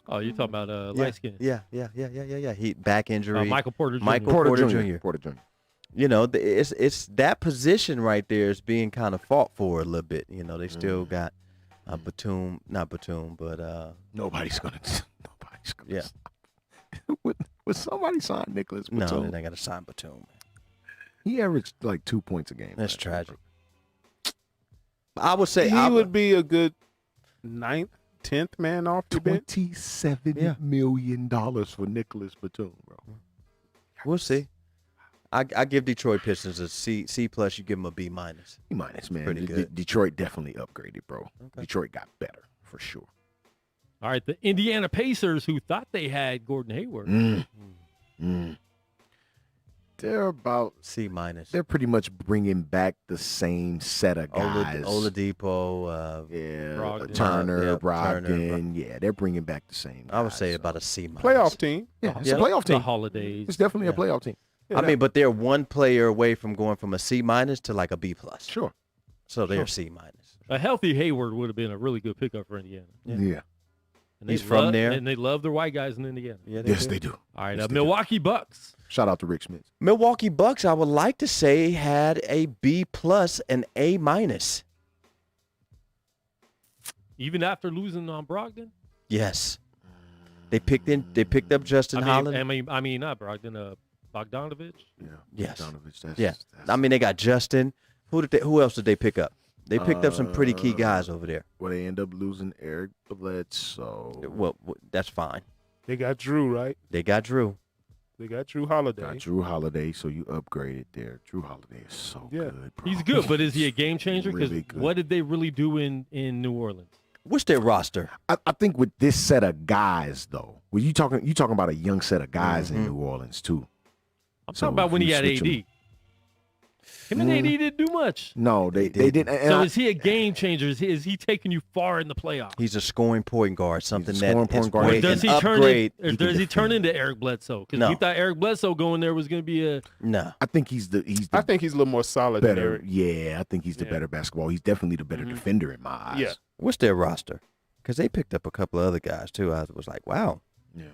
Oh, you're talking about light skin. Yeah. He back injury. Michael Porter Jr. Michael Porter Jr. Porter Jr. You know, it's that position right there is being kind of fought for a little bit. You know, they still got Batum, not Batum, but Nobody's gonna. Yeah. Would somebody sign Nicholas no, Batum? they're not gonna sign Batum. He averaged like 2 points a game. That's last year, tragic. I would say He would be a good 9th, 10th man off your bench. $27 million for Nicholas Batum, bro. We'll see. I give Detroit Pistons a C plus. You give them a B minus. B minus, man. Pretty good. Detroit definitely upgraded, bro. Okay. Detroit got better for sure. All right, the Indiana Pacers, who thought they had Gordon Hayward. They're about. C minus. They're pretty much bringing back the same set of guys. Oladipo. Yeah, Brogdon. Turner, Yeah, Brogdon. Yeah, they're bringing back the same. I would guys, say so. about a C minus. Playoff team. Yeah, it's Yeah. a playoff The team. holidays. It's definitely a Yeah. playoff team. Yeah, I mean, but they're one player away from going from a C minus to like a B plus. Sure. So they're C minus. A healthy Hayward would have been a really good pickup for Indiana. Yeah. And He's from there. And they love their white guys in Indiana. Yeah, Yes, they do. All right, Yes, they do. Milwaukee Bucks. Shout out to Rick Smith. Milwaukee Bucks, I would like to say, had a B plus and A minus. Even after losing on Brogdon? Yes. They picked up Justin Holland. I mean, not Brogdon, Bogdanovich. Yeah. Yes. Bogdanovich, that's, Yeah. I mean, they got Justin. Who else did they pick up? They picked up some pretty key guys over there. well, they end up losing Eric Bledsoe. Well, that's fine. They got Drew, right? They got Drew. They got Drew Holiday. Got Drew Holiday, so you upgraded there. Drew Holiday is so Yeah. good, bro. He's good, but is he a game changer? Because Really good. what did they really do in New Orleans? What's their roster? I think with this set of guys, though, when you talking about a young set of guys in New Orleans too. I'm So talking about if when you he had switch AD. him- Him and AD didn't do much. No, they They didn't. and So I- is he a game changer? Is he taking you far in the playoffs? He's a scoring point guard, something a that scoring point is guard. great. Does An he turn upgrade. in, or He can does he turn defend. into Eric Bledsoe? Because No. we thought Eric Bledsoe going there was going to be a. No. I think he's the I think he's a little more solid than better. Eric. Yeah, I think he's the Yeah. better basketball. He's definitely the better defender in my eyes. Yeah. What's their roster? Because they picked up a couple of other guys too. I was like, wow, Yeah.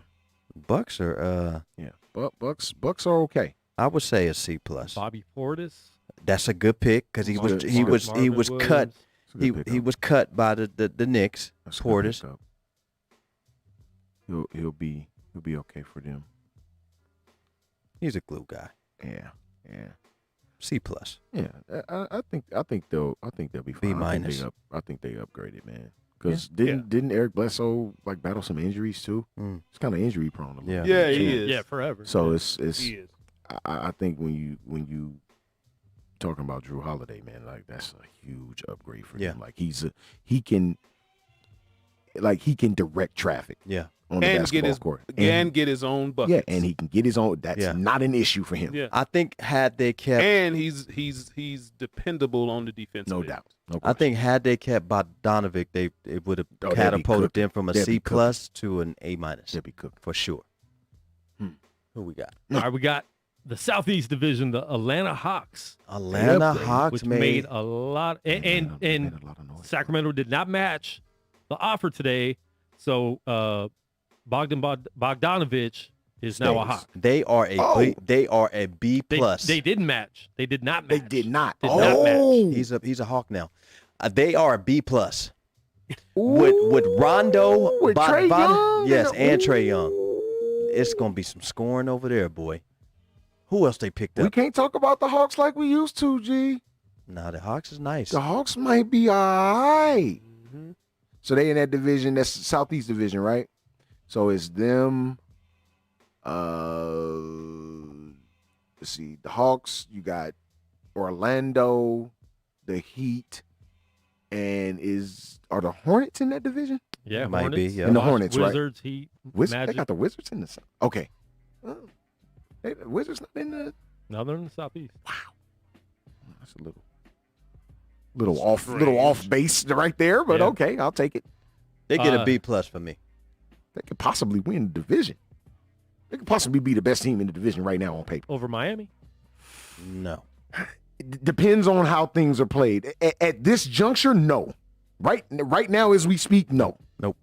Bucks are. Yeah. Bucks are okay. I would say a C plus. Bobby Portis. That's a good pick because he was Marvin cut. Williams. It's a good He pickup. was cut by the Knicks. That's a good Portis. pickup. He'll be okay for them. He's a glue guy. Yeah. C plus. Yeah, I think they'll be fine. B minus. I think they upgraded, man. Because didn't Eric Bledsoe like battle some injuries too? Mm. It's kind of injury prone. a little Yeah. bit, Yeah, too. he is. Yeah, forever. So it's He is. I think when you talking about Drew Holiday, man, like that's a huge upgrade for Yeah. him. Like he can like he can direct traffic Yeah. on the And basketball get his court. and get his own buckets. Yeah, and he can get his own. That's Yeah. not an issue for him. Yeah. I think had they kept, And he's dependable on the defensive No end. doubt. No I question. think had they kept Bogdanovic, it would have Oh, they'd be catapulted cooking. them from a They'd be C plus to an A minus They'll be cooked. for sure. Hmm. Who we got? All right, we got the Southeast Division, the Atlanta Hawks, Atlanta Yep. Hawks which made made a lot, and Made a lot of noise. Sacramento did not match the offer today, so Bogdanovich is now a Stays. Hawk. They are a Oh. they are a B They, plus. they didn't match. They did not They match. did not. Did not match. Oh, He's a Hawk now. They are a B plus. With Rondo, with Trae Young, yes, and ooh. Trae Young. It's gonna be some scoring over there, boy. Who else they picked We up? can't talk about the Hawks like we used to, G. Nah, the Hawks is nice. The Hawks might be all right. Mm-hmm. So they in that division. That's the Southeast Division, right? So it's them. Let's see. The Hawks. You got Orlando, the Heat, and are the Hornets in that division? Yeah, Might be, Hornets, yeah. And the Hawks, Hornets, right? Wizards, Heat, They Magic. got the Wizards in the South. Okay. Oh. Hey, the Wizards not in the. Now they're in the Southeast. That's a little off base right there, but Yeah. okay, I'll take it. They get a Uh, B plus for me. They could possibly win the division. They could possibly be the best team in the division right now on paper. Over Miami. No. It depends on how things are played. At this juncture, no. Right now, as we speak, no. Nope.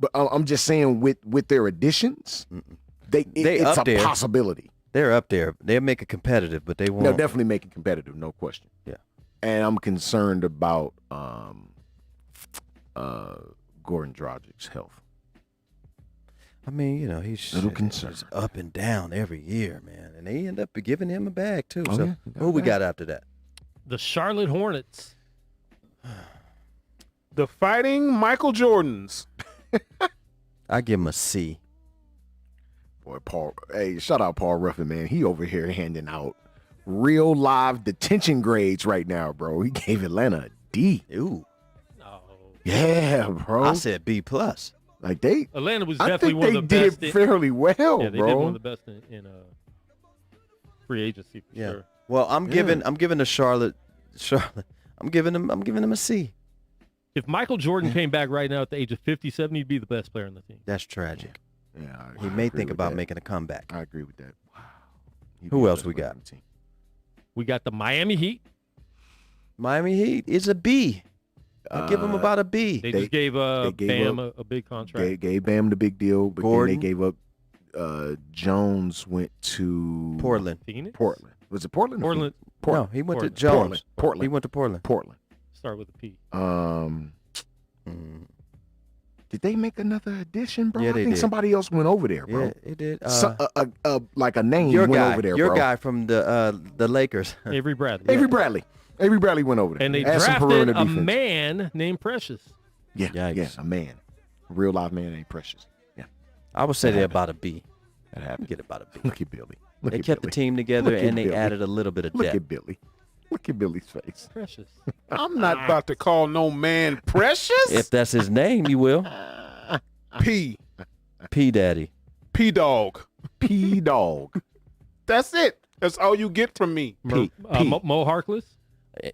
But I'm just saying, with their additions, Mm-mm. they it's up a there. possibility. They're up there. They'll make it competitive, but they won't. They'll definitely make it competitive, no question. Yeah. And I'm concerned about Gordon Dragic's health. I mean, you know, he's Little concern. he's up and down every year, man, and they end up giving him a bag too. Oh, So yeah. who we got after that? The Charlotte Hornets. The Fighting Michael Jordans. I give him a C. Boy, Paul. Hey, shout out Paul Ruffin, man. He over here handing out real live detention grades right now, bro. He gave Atlanta a D. Ooh, No. Yeah, bro. I said B plus. Like they, Atlanta was I definitely think one they of the best. did fairly well, Yeah, they bro. did one of the best in free agency for Yeah. sure. Well, I'm giving the Charlotte. I'm giving him a C. If Michael Jordan came back right now at the age of 57, he'd be the best player on the team. That's tragic. Yeah, He may think about making a comeback. I agree with that. Wow. Who else we got? We got the Miami Heat. Miami Heat is a B. I'll give him about a B. They, They- just gave, they gave Bam up- a big contract. Gave Bam the big deal, but Gordon. then they gave up. Jones went to Portland. Phoenix? Portland. Was it Portland? or Portland. No, he went Portland. to Jones. Portland. Portland. He went to Portland. Portland. Start with a P. Mm. Did they make another addition, bro? Yeah, I they think did. somebody else went over there, bro. Yeah, it did. Like a name Your went guy, over there, your bro. guy from the Lakers. Avery Bradley. Avery Bradley. Avery Bradley went over there. And they Add some drafted perimeter a defense. man named Precious. Yeah, Yikes. yeah, a man. A real live man ain't precious. Yeah, I would say they're about a B. that happened. Get about a B. Look at Billy. Look They at kept Billy. the team together Look at and they Billy. added a little bit of Look depth. at Billy. Look at Billy's face. Precious. I'm not about to call no man precious. If that's his name, you will. P. P Daddy. P dog. P dog. That's it. That's all you get from me. P. P. Mo Harkless.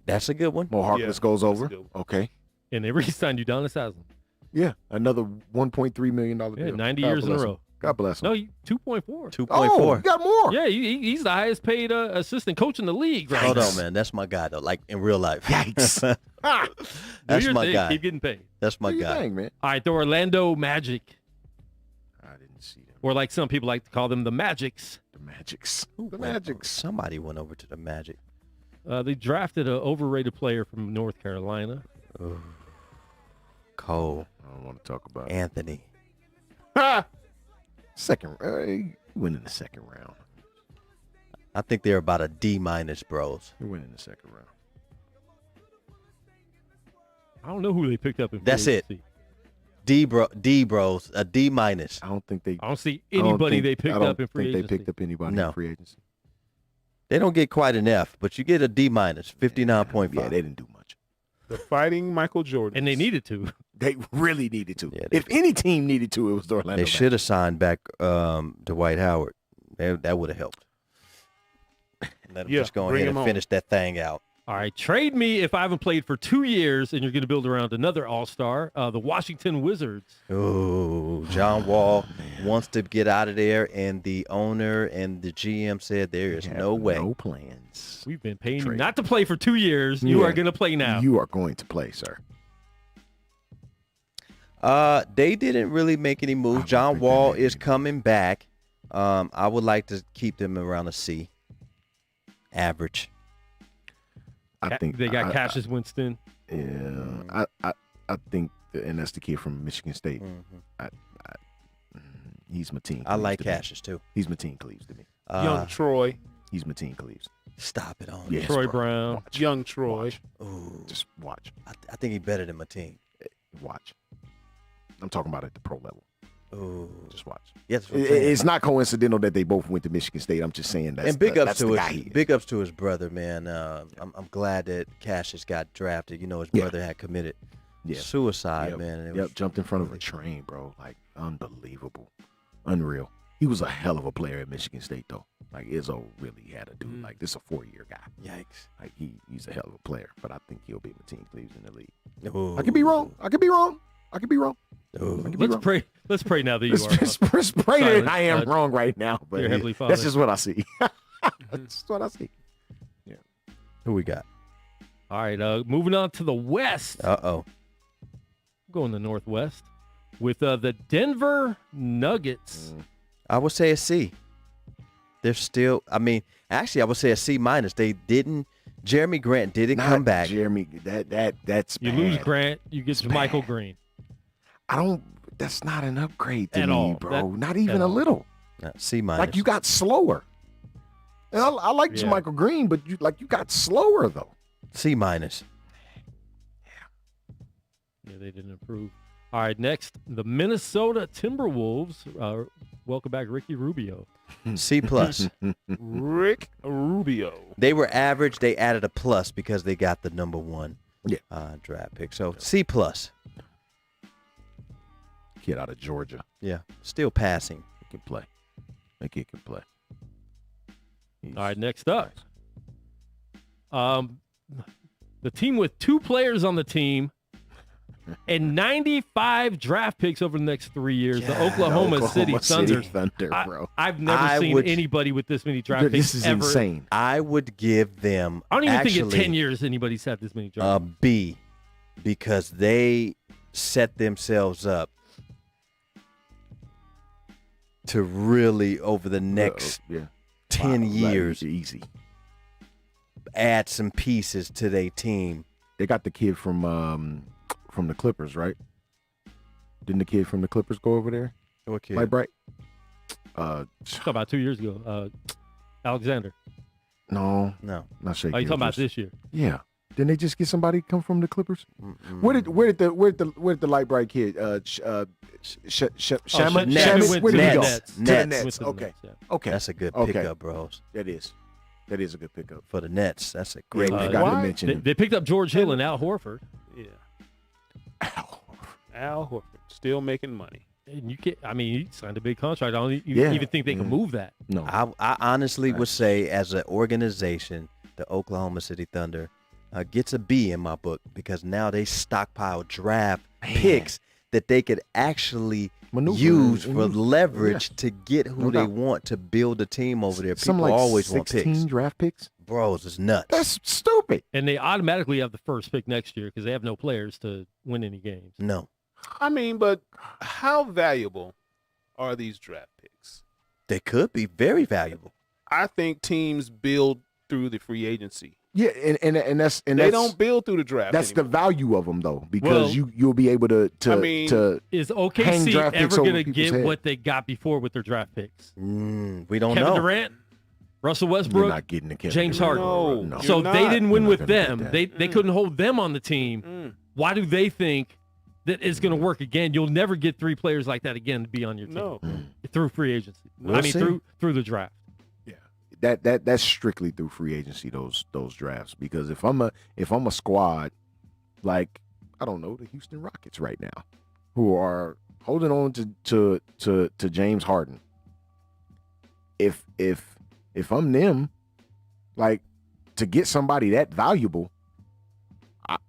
That's a good one. Mo Harkless Yeah, goes that's over. a good one. Okay. And they re-signed Udonis Haslam. Yeah, another $1.3 million deal. Yeah, 90 God years in a bless him. row. God bless him. No, 2.4. 2.4. Oh, you got more. Yeah, he's the highest paid assistant coach in the league right Hold now. on, man. That's my guy, though. Like in real life. Yikes. Do That's your my thing. guy. Keep getting paid. That's my What do you guy. think, man? All right, the Orlando Magic, I didn't see them. or like some people like to call them the Magics. The Magics. Who The went- Magics. Somebody went over to the Magic. They drafted an overrated player from North Carolina. Cole. I don't want to talk about it. Anthony. Second, he went in the second round. I think they're about a D minus, bros. He went in the second round. I don't know who they picked up in free That's it. agency. D bros, a D minus. I don't think they. I don't see I don't anybody think- they picked I don't up in free think agency. they picked up anybody No. in free agency. They don't get quite an F, but you get a D minus, 59.5. Yeah, they didn't do much. The Fighting Michael Jordan. And they needed to. They really needed to. Yeah, If any team needed to, it was the Orlando They Magic. should have signed back Dwight Howard. That would have helped. Let him Yeah, just go bring ahead him and on. finish that thing out. All right, trade me if I haven't played for 2 years and you're going to build around another All-Star, the Washington Wizards. Oh, John Wall wants to get out of there, and the owner and the GM said there is Have no way. No plans. We've been paying you Trade. not to play for 2 years. You Yeah. are going to play now. You are going to play, sir. They didn't really make any moves. don't John think they Wall made is any coming back. I would like to keep them around a C. Average. I think they got I- Cassius Winston. Yeah, I think, and that's the kid from Michigan State. Mhm. He's Mateen. I Cleaves like to me. Cassius too. He's Mateen Cleaves to me. Young Troy. He's Mateen Cleaves. Stop it on. Yes, Troy bro. Brown. Watch. Young Troy. Watch. Ooh, Just watch. I think he's better than Mateen. Watch. I'm talking about at the pro level. Ooh, Just watch. yes. that's what I'm saying. It's not coincidental that they both went to Michigan State. I'm just saying that. And big ups that's to the his guy he is. big ups to his brother, man. I'm glad that Cassius got drafted. You know, his Yeah. brother had committed Yeah. suicide, Yep. man. and it Yep, was- jumped in front of a train, bro. Like, unbelievable. Unreal. He was a hell of a player at Michigan State, though. Like, Izzo really had a dude. Like, this is a 4-year guy. Yikes. Like, he's a hell of a player. But I think he'll be Mateen Cleaves in the league. Ooh. I could be wrong. I could be wrong. I could be wrong. Ooh. I could be Let's wrong. pray. Let's pray now that you Let's, are. let's pray that silent, I am wrong right now. But dear Heavenly that's Father. just what I see. That's what I see. Who we got? All right, moving on to the West. Uh-oh. Going to the Northwest with the Denver Nuggets. I would say a C. They're still, I mean, actually, I would say a C minus. They didn't, Jeremy Grant didn't Not come back. Jeremy. That's You bad. lose Grant, you get It's Michael bad. Green. I don't. That's not an upgrade to At me, all. bro. That- not even at a all. little. C minus. Like you got slower. And I like Yeah. Michael Green, but you got slower though. C minus. Yeah, they didn't improve. All right, next, the Minnesota Timberwolves. Welcome back, Ricky Rubio. C plus. Rick Rubio. They were average. They added a plus because they got the number one Yeah. draft pick. So C plus. Kid out of Georgia. Yeah. Still passing. He can play. That kid can play. He's- All right, next up. The team with 2 players on the team and 95 draft picks over the next 3 years. The Oklahoma City Thunder. bro. I've never I seen would- anybody with this many draft This picks is ever. insane. I would give them I don't even actually think in 10 years anybody's had this many a draft picks. B because they set themselves up to really over the next yeah. 10 Wow, like, years easy. add some pieces to their team. They got the kid from the Clippers, right? Didn't the kid from the Clippers go over there? What kid? Light bright. Talking about 2 years ago. Alexander. No, No. not Shea Oh, you talking about Gilgeous. this year? Yeah. Didn't they just get somebody come from the Clippers? Mm-mm. Where did the light bright kid? Shama. Shamit Nets. went Where to did he the go? Nets. To the Nets. Nets. Went to the Okay. Nets, yeah. Okay. That's a good Okay. pickup, bros. That is a good pickup. For the Nets, that's a great we Uh, pickup. forgot to why? mention They, him. they picked up George Hill and Al Horford. Yeah. Al Horford still making money. And you can't. I mean, he signed a big contract. I don't Yeah. even think they can move that. No. I honestly would say, as an organization, the Oklahoma City Thunder gets a B in my book because now they stockpile draft picks that they could actually Maneuver use and for use. leverage to get who No they doubt. want to build a team over there. Something People like always want 16 picks. draft picks. Bros, it's nuts. That's stupid. And they automatically have the first pick next year because they have no players to win any games. No. I mean, but how valuable are these draft picks? They could be very valuable. I think teams build through the free agency. Yeah, and that's They don't build through the draft. That's the anymore. value of them though, because Well, you'll be able to I mean, hang Is OKC draft picks ever over going to people's get head. what they got before with their draft picks? We don't Kevin know. Durant, Russell you're Westbrook, not getting the Kevin James Durant. Harden. No. So You're they not. didn't win You're not with gonna get them. that. They couldn't hold them on the team. Mm. Why do they think that it's going to work again? You'll never get 3 players like that again to be on your team No. through free agency. We'll I mean, see. through the draft. That's strictly through free agency, those drafts. Because if I'm a squad, like I don't know, the Houston Rockets right now, who are holding on to James Harden. If I'm them, like, to get somebody that valuable,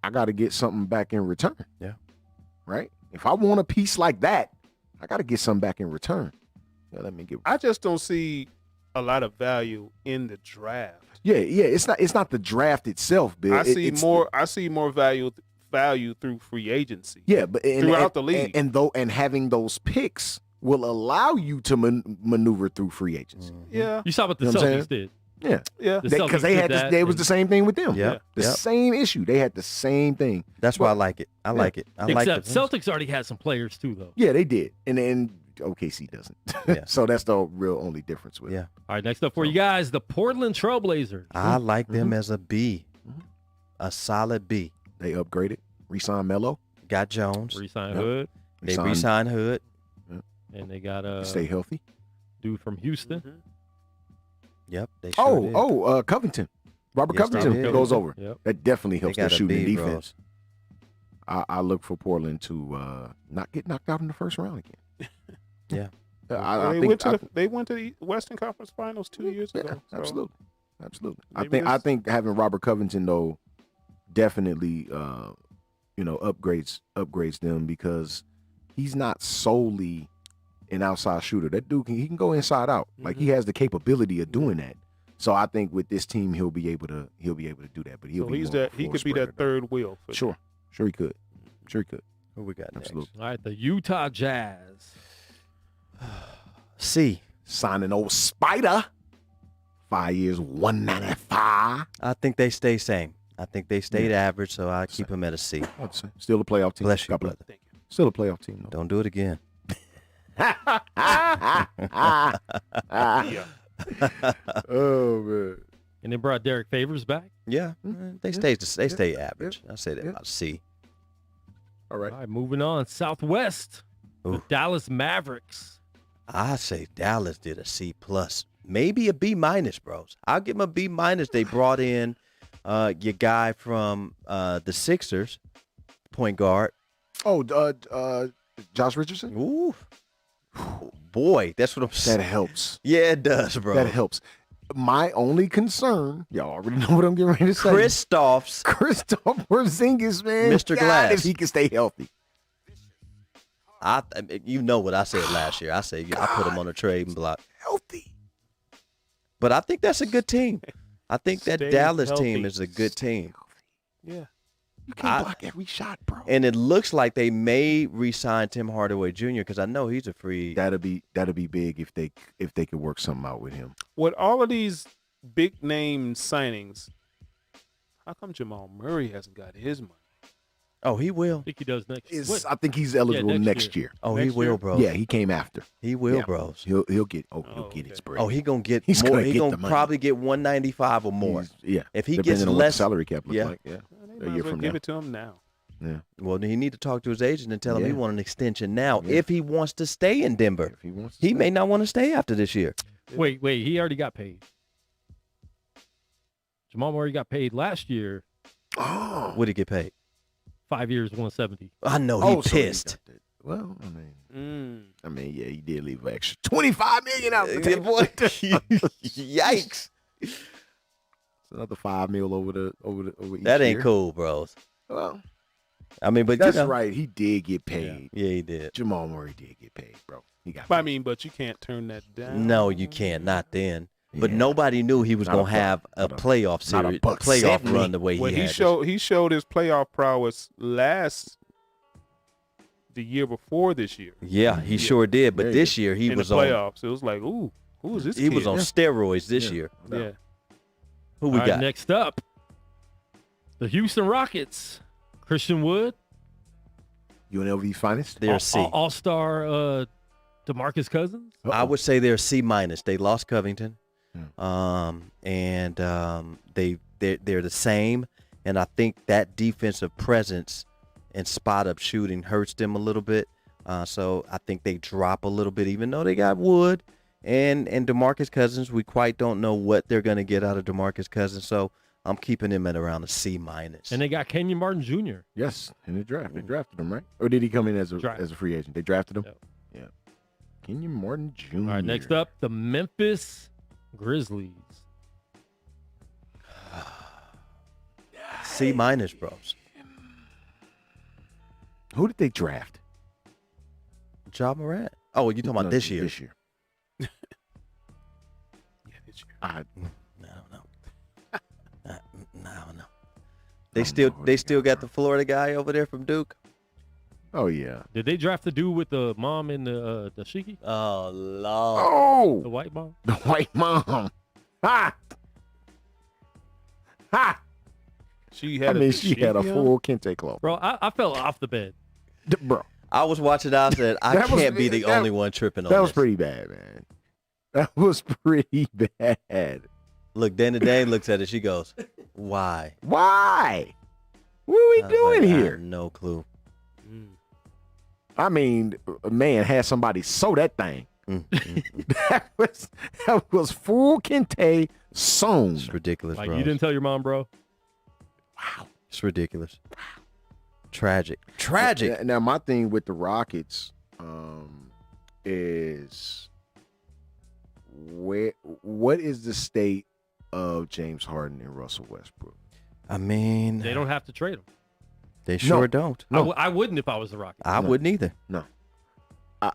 I got to get something back in return. Yeah. Right? If I want a piece like that, I got to get something back in return. Yeah, let me get. I just don't see a lot of value in the draft. Yeah. It's not the draft itself, Bill. I see more value through free agency. Yeah, but throughout the league, and having those picks will allow you to maneuver through free agency. Yeah, You saw what the You know what I'm Celtics did. Yeah, yeah. The because Celtics they did had that, it was the same thing with them. Yeah. The same issue. They had the same thing. That's why I like it. I like it. I like Except the Celtics already had some players too, though. Yeah, they did, and OKC doesn't. Yeah. So that's the real only difference with it. Yeah. All right, next up for you guys, the Portland Trailblazers. I like them as a B, a solid B. They upgraded, re-signed Melo, Got Jones. Re-signed Yep. Hood, They re-signed Hood. and they got stay healthy. dude from Houston. Mhm. Yep. They sure did. Covington. Robert Yes, they Covington did. goes over. Yep. That definitely They helps their got a shooting B, defense. I look for Portland to not get knocked out in the first round again. Yeah. They went to the Western Conference Finals 2 years Yeah, ago. so absolutely. maybe I think having Robert Covington though definitely upgrades them, because he's not solely an outside shooter. That dude can go inside out. Like, he has the capability of doing that. So I think with this team he'll be able to do that. But he'll So be he's more of that a he floor could be spreader, that though. third wheel. For Sure he could. Who we got next? Absolutely. All right, the Utah Jazz. C. Signing old Spider. 5 years, 195. I think they stay same. I think they stayed average, so I keep them at a C. I'd say. Still a playoff team. Bless you, Couple- brother. Still a playoff team, though. Don't do it again. Yeah. Oh man. And they brought Derek Favors back. Yeah, they stay average. I say that about C. All right. All right, moving on. Southwest. The Ooh. Dallas Mavericks. I say Dallas did a C plus, maybe a B minus, bros. I'll give them a B minus. They brought in your guy from the Sixers, point guard. Oh, Josh Richardson. Ooh, boy, that's what I'm saying. That helps. Yeah, it does, bro. That helps. My only concern, y'all already know what I'm getting ready to say. Kristaps, Kristaps Porzingis, man, Mr. God, Glass. if he can stay healthy. you know what I said last year. I say I put him on a trading block. Healthy. But I think that's a good team. I think that Stay Dallas healthy. team is a good team. Yeah. You can't block every shot, bro. And it looks like they may re-sign Tim Hardaway Jr. because I know he's a free. That'll be big if they could work something out with him. With all of these big name signings, how come Jamal Murray hasn't got his money? Oh, he will. I think he does next. What? I think he's eligible next next year. Oh, Next he will, year? bro. Yeah, he came after. He will, Yeah. bros. He'll get he'll Oh, get his okay. break. Oh, he gonna get He's more. gonna He get gonna the money. probably get 195 or more. Yeah. If he Depending gets on what the less, salary cap looks yeah. like. Yeah. They A might year as well from give now. it to him now. Yeah. well, then he need to talk to his agent and tell him he Yeah. want an extension now. Yeah. If he wants to stay in Denver, If he wants to he stay. may not want to stay after this year. Wait. He already got paid. Jamal Murray got paid last year. Oh. Would he get paid? 5 years, 170. I know he Oh, so he pissed. got that. Well, Mm. yeah, he did leave an extra $25 million out the Yeah, table. boy. Yikes! It's another $5 million over each That ain't year. cool, bros. Well, I mean, but that's you know, right. He did get paid. Yeah, he did. Jamal Murray did get paid, bro. He got But I paid. mean, but you can't turn that down. No, you can't. Not then. But Yeah. nobody knew he was Not a gonna have a buck- playoff not a series, buck playoff 70. run the way Well, he had. he showed his playoff prowess the year before this year Yeah, he sure did. But There you this year he in was the on. playoffs. It was like, ooh, who is this? He was kid? on steroids this year. Yeah. Who we All right, got? next up, the Houston Rockets. Christian Wood, UNLV finest. They're C. All-Star DeMarcus Cousins. I would say they're C minus. They lost Covington, Yeah. and they're the same. And I think that defensive presence and spot up shooting hurts them a little bit. So I think they drop a little bit, even though they got Wood and DeMarcus Cousins. We quite don't know what they're going to get out of DeMarcus Cousins. So I'm keeping him at around a C minus. And they got Kenyon Martin Jr. Yes, in the draft. They drafted him, right? Or did he come in as Draft. a free agent? They drafted him? Yep. Yeah. Kenyon Martin Jr. All right, next up, the Memphis Grizzlies. C minus, bros. Who did they draft? Ja Morant. Oh, you talking about No, this year? This year. Yeah, this year. I don't know. I don't know. They still got the Florida guy over there from Duke. Oh, yeah. Did they draft the dude with the mom and the Shiki? Oh Lord. Oh! The white mom? The white mom. Ha! Ha! She had She had a full kente cloth. Bro, I fell off the bed. Bro, I was watching. I said, I That was- can't be the that- only one tripping on that was this. pretty bad, man. That was pretty bad. Look, Dana Dane looks at it. She goes, "Why? Why? What are we I was doing like, I here? have no clue." I mean, a man had somebody sew that thing. that was full kente sewn. It's ridiculous, Like, bro. you didn't tell your mom, bro? Wow. It's ridiculous. Tragic. Tragic. Now, my thing with the Rockets is what is the state of James Harden and Russell Westbrook? I mean, They don't have to trade him. they sure don't. No. I wouldn't if I was the Rockets. I wouldn't either. No.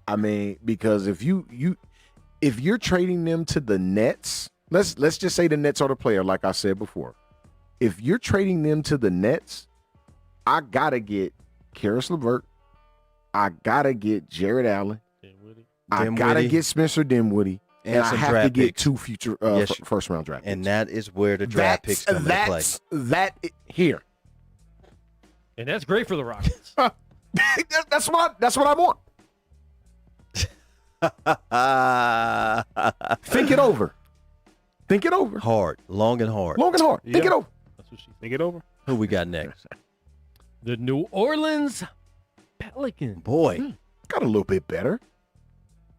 I mean, because if you're trading them to the Nets, let's just say the Nets are the player, like I said before. If you're trading them to the Nets, I gotta get Karis LeVert. I gotta get Jared Allen. I gotta Dinwiddie. get Spencer Dinwiddie. And I some have to draft get picks. 2 future Yes, first round draft picks. And that is where the draft picks come into play. Here. And that's great for the Rockets. That's what I want. Think it over. Think it over. Hard, long and hard. Long and hard. Think Yeah. it over. That's what she Think it over. Who we got next? The New Orleans Pelicans. Boy, Got a little bit better.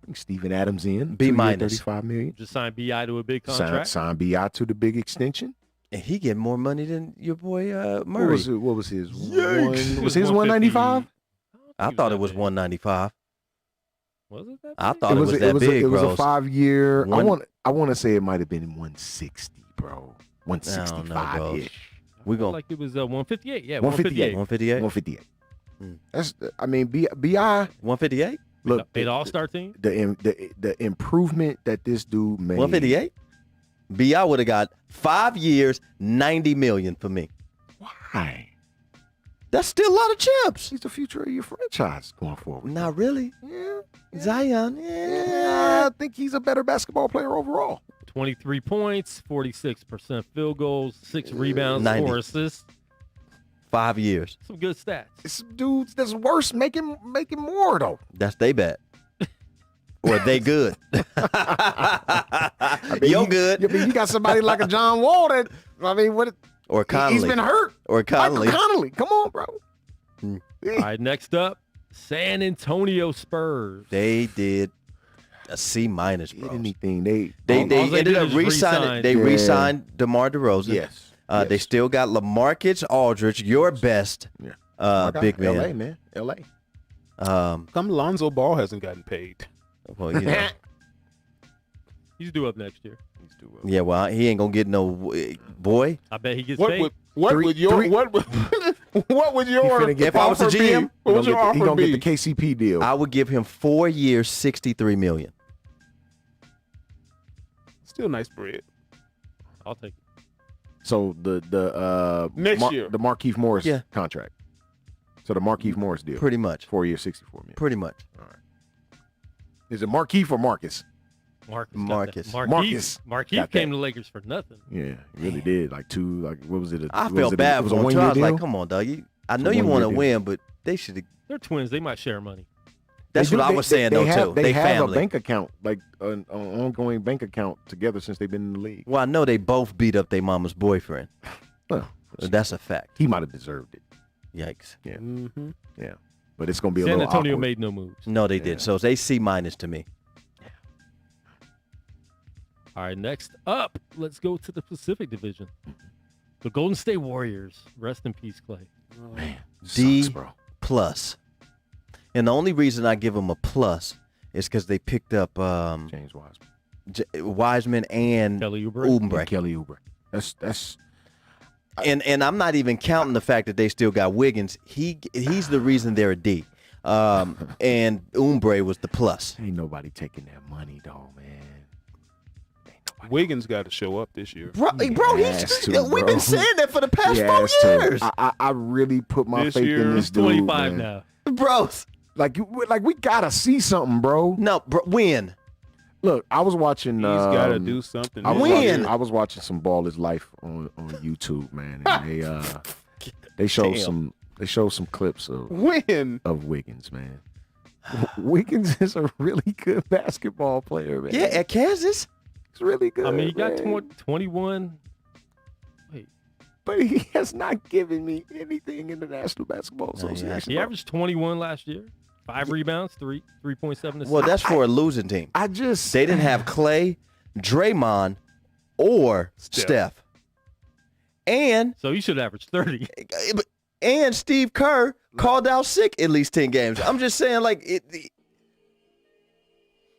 Bring Steven Adams in. B 2 year, minus. $35 million. Just signed BI to a big Sign contract. BI to the big extension. and he get more money than your boy What Murray. was his? Yikes. Was his 195? I thought it was 195. Was it that I big? thought it was that big, it was bro. a 5-year. One- I want to say it might have been 160, bro. I don't know, 165 bro. ish. We I felt gonna like it was 158. Yeah, 158. 158. 158. 158. That's. I mean, BI. 158. Look, Made All-Star team. the improvement that this dude made. 158. Bi would have got 5 years, 90 million for me. Why? That's still a lot of chips. He's the future of your franchise going forward. Not really. Yeah. Zion. Yeah, I think he's a better basketball player overall. 23 points, 46% field goals, 6 rebounds, 90. 4 assists. 5 years. Some good stats. It's dudes that's worse making more though. That's they bet. Or they good. Yo good. I mean, you got somebody like a John Wall that, I mean, what? Or Conley. He's been hurt. Or Conley. Michael Connolly. Come on, bro. All right, next up, San Antonio Spurs. They did a C minus, Did bro. anything. They All they ended did up was re-signing. re-sign. They Yeah. re-signed DeMar DeRozan. Yes. They Yes. still got LaMarcus Aldridge, your best Yeah. big man. LA, man. LA. Come Lonzo Ball hasn't gotten paid. Well, you know, He's due up next year. yeah. Well, he ain't gonna get no boy. I bet he gets What paid. would what Three- would your three- what would what would your finna get- If I was a offer be? GM, What would your He offer gonna be? get the KCP deal. I would give him 4 years, 63 million. Still nice bread. I'll take it. So the Next year. the Markieff Morris Yeah. contract. So the Markieff Morris deal. Pretty much. 4 years, 64 million. Pretty much. Is it Markieff or Marcus? Marcus. Marcus. Markieff Got came that. to Lakers for nothing. Yeah, he really did. Like what was it? I what felt was it? bad It was for a him. 1 too. year I was like, deal? come on, dog. I It's know a you 1 want year to deal. win, but they should. They're twins. They might share money. That's They what do- I was saying though have, too. They have family. a bank account, like an ongoing bank account together since they've been in the league. Well, I know they both beat up their mama's boyfriend. Well, That's a fact. he might have deserved it. Yikes. Yeah, Mm-hmm. yeah. But it's gonna be a San little Antonio awkward. made no moves. No, they did. So they C minus to me. All right, next up, let's go to the Pacific Division. The Golden State Warriors. Rest in peace, Clay. D Sucks, bro. plus. And the only reason I give them a plus is because they picked up James Wiseman. Wiseman and Kelly Oubre. Oubre. Kelly Oubre. That's And I'm not even counting the fact that they still got Wiggins. He's the reason they're a D. And Oubre was the plus. ain't nobody taking that money, dog, man. Wiggins got to show up this year. Bro, has to, we've bro. been saying that for the past He 4 has to. years. I really put my This faith year, in this He's dude. 25 man. now. Bro, Like we gotta see something, bro. no, bro, win. Look, I was watching. He's got to do something. I was, this Win. year. watching, I was watching some Ball Is Life on YouTube, man, and they showed Damn. some clips of Win. Wiggins, man. Wiggins is a really good basketball player, man. Yeah, at Kansas. He's really good. I mean, he got man. 21. Wait, But he has not given me anything in the National Basketball No, he Association. hasn't. he bro. averaged 21 last year. 5 rebounds, 3.7 assists. Well, that's for a losing team. I just They didn't have Clay, Draymond, or Steph. And So he should average 30. Steve Kerr called out sick at least 10 games. I'm just saying, like,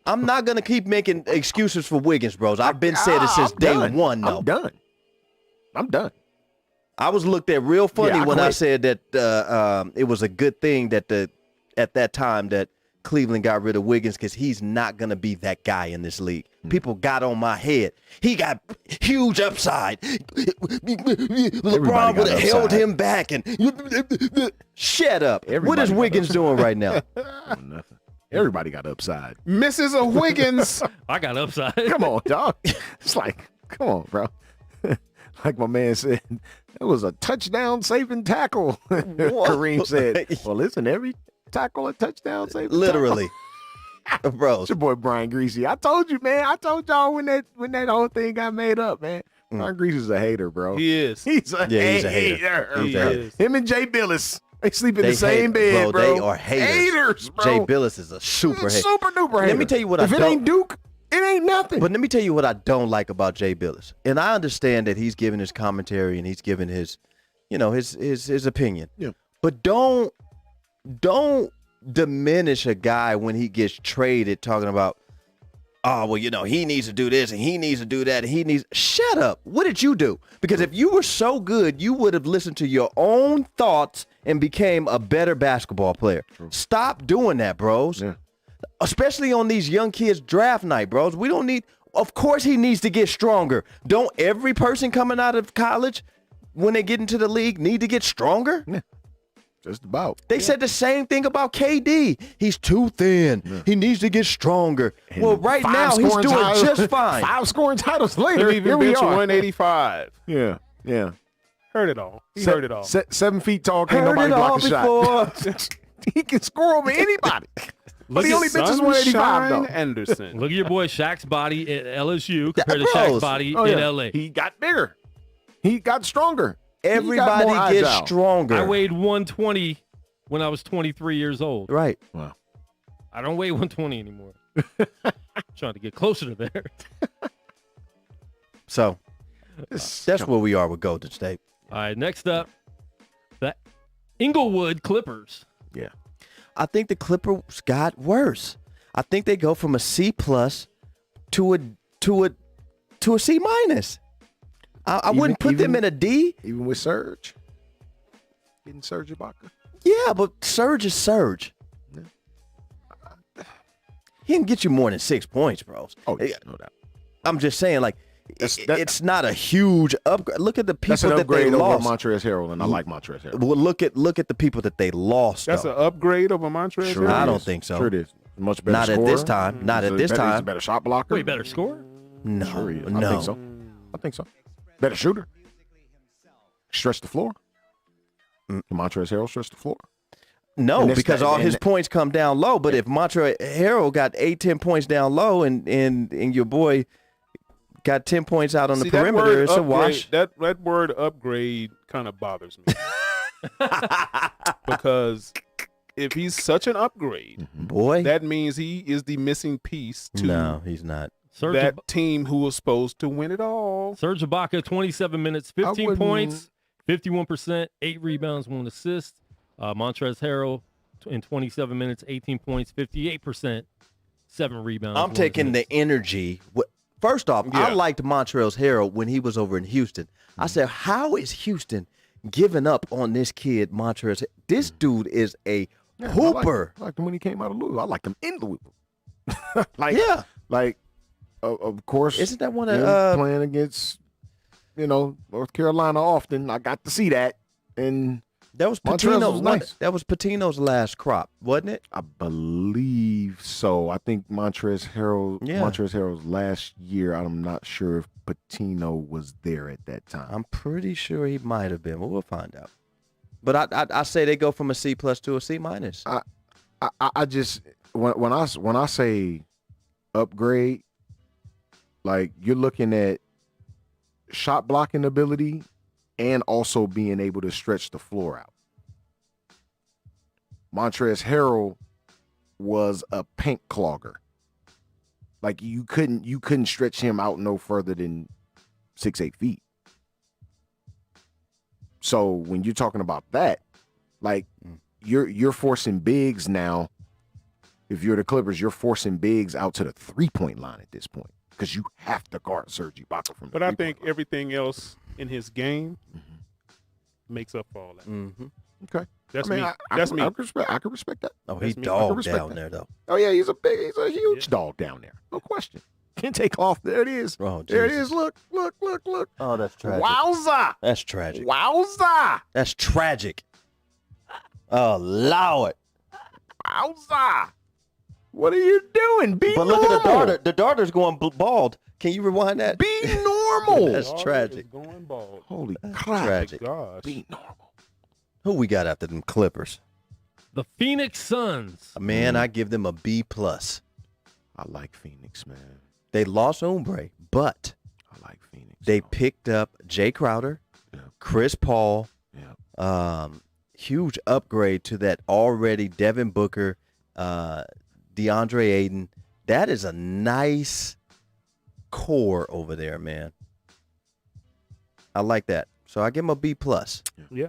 I'm not going to keep making excuses for Wiggins, bros. I've been saying it since I'm day done. one, though. I'm done. I was looked at real funny Yeah, I when I quit. said that it was a good thing that at that time that Cleveland got rid of Wiggins because he's not going to be that guy in this league. People got on my head. He got huge upside. LeBron got would have held upside. him back. And shut up. What Everybody is got Wiggins doing right now? Nothing. Everybody got upside. Misses a Wiggins. I got upside. Come on, dog. It's like, come on, bro. Like my man said, it was a touchdown saving tackle. Kareem said, well, isn't every tackle a touchdown saving Literally. tackle? Bro, It's your boy Brian Greasy. I told you, man. I told y'all when that whole thing got made up, man. Brian Greasy's a hater, bro. He is. He's a Yeah, he's hater. a hater. He a hater. is. Him and Jay Billis, they sleep in They the same hate- bed, bro. They are haters. Haters, bro. Jay Billis is a super hater. Super duper hater. Let me tell you what if I it don't- ain't Duke, it ain't nothing. But let me tell you what I don't like about Jay Billis. And I understand that he's giving his commentary and he's giving his, his opinion. Yeah. But don't diminish a guy when he gets traded talking about, oh, well, he needs to do this and he needs to do that and he needs. Shut up. What did you do? Because if you were so good, you would have listened to your own thoughts and became a better basketball player. Stop doing that, bros. Yeah. Especially on these young kids' draft night, bros. We don't need. Of course, he needs to get stronger. Don't every person coming out of college, when they get into the league, need to get stronger? Just about. They said the same thing about KD. He's too thin. He needs to get stronger. Well, right Five now, he's scoring doing titles- just fine. 5 scoring titles later. Couldn't even Here we bench are. 185. Yeah. Heard it all. He heard it all. 7 feet tall, can't Heard nobody it all block a shot. before. He can score over anybody. But he at only benches 185 Sunshine though. Anderson. Look at your boy Shaq's body at LSU compared to bros. Shaq's body Oh, in yeah. LA. He got bigger. He got stronger. He got Everybody more gets agile. stronger. I weighed 120 when I was 23 years old. Right. Wow. I don't weigh 120 anymore. Trying to get closer to there. So that's where we are with Golden State. All right, next up, the Inglewood Clippers. Yeah. I think the Clippers got worse. I think they go from a C plus to a C minus. I wouldn't put them in a D. Even with Serge. Getting Serge Ibaka. Yeah, but Surge is Surge. He can get you more than 6 points, bros. Oh, yeah, no doubt. I'm just saying, like, it's not a huge upgrade. Look at the That's an people that they upgrade over lost. Montrezl Harrell, and I like Montrezl Harrell. Well, look at the people that they lost. That's though. an upgrade over Montrezl. Sure I Harrell? don't is. think so. Sure it is. Much better Not at scorer. this time. Not at this He's a time. better shot blocker. Wait, better score? No, Sure he is. no. I think so. Better shooter. Stretch the floor. Montrezl Harrell stretch the floor. No, And it's because that- all and his that- points come down low. But if Montrezl Harrell got 8-10 points down low, and your boy got 10 points out on See, the perimeter, that it's a word wash. upgrade, that word upgrade kind of bothers me. Because if he's such an upgrade, Boy, that means he is the missing piece to no, he's not. Serge that Ibaka- team who was supposed to win it all. Harrell. Serge Ibaka, 27 minutes, 15 points, 51%, 8 rebounds, 1 assist. Montrezl Harrell in 27 minutes, 18 points, 58%, 7 rebounds. I'm 1 taking assist. the energy. First off, I Yeah. liked Montrezl Harrell when he was over in Houston. I said, how is Houston giving up on this kid, Montrezl? This dude is a Yeah, hooper. I liked him when he came out of Louisville. I liked him in Louisville. Of course. Isn't that one him of playing against, North Carolina often? I got to see that, and that was Montrezl Patino's was nice. That was Patino's last crop, wasn't it? I believe so. I think Montrezl Yeah. Harrell's last year. I'm not sure if Patino was there at that time. I'm pretty sure he might have been, but we'll find out. But I say they go from a C+ to a C-. I just when I say upgrade, like you're looking at shot blocking ability and also being able to stretch the floor out. Montrezl Harrell was a paint clogger. Like you couldn't stretch him out no further than 6-8 feet. So when you're talking about that, like you're forcing bigs now. If you're the Clippers, you're forcing bigs out to the 3-point line at this point because you have to guard Serge Ibaka from the But I 3-point think line. everything else in his game makes up for all that. Mm-hmm. Okay. That's I mean, me. I That's can- me. I can respect that. Oh, That's he me. I can dogged respect down that. there, though. Oh yeah, he's a huge Yeah. dog down there. No question. Can't take off. There it is. Oh, There it Jesus. is. Look. Oh, that's tragic. Wowza. That's tragic. Wowza. That's tragic. Oh, Lord. Wowza. What are you doing? Be But normal. look at the daughter. The daughter's going bald. Can you rewind that? Be normal. That's Daughter tragic. is going bald. Holy crap. tragic. Gosh. Be normal. Who we got after them Clippers? The Phoenix Suns. Man, I give them a B+. I like Phoenix, man. They lost Umbre, but I like Phoenix. they though. picked up Jay Crowder, Yeah. Chris Paul, Yeah. huge upgrade to that already Devin Booker, DeAndre Ayton. That is a nice core over there, man. I like that. So I give them a B+. Yeah.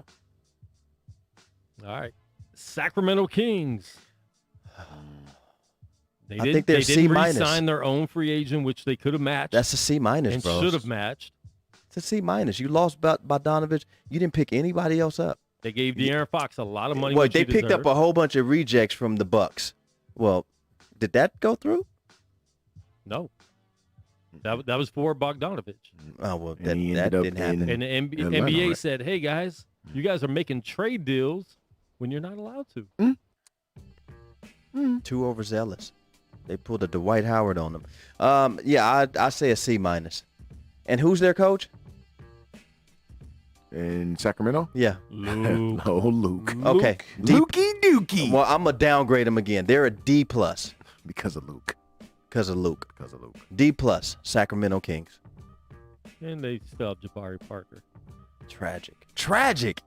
All right. Sacramento Kings. They I didn't, think they're they didn't C-. re-sign their own free agent, which they could have matched That's a C-, and bro. should have matched. It's a C-. You lost Bogdanovich. You didn't pick anybody else up. They gave De'Aaron Fox a lot of money. Well, which they he picked up deserved. a whole bunch of rejects from the Bucks. Well, did that go through? No. That was for Bogdanovich. Oh, well, And that he didn't ended up happen. in- And the Atlanta, NBA right? said, hey, guys, you guys are making trade deals when you're not allowed to. Too overzealous. They pulled a Dwight Howard on them. Yeah, I say a C-. And who's their coach? In Sacramento? Yeah. Luke. Oh, Luke. Okay. D- Lukey Dookie. Well, I'm going to downgrade them again. They're a D+ Because of Luke. because of Luke. Because of Luke. D+, Sacramento Kings. And they still have Jabari Parker. Tragic.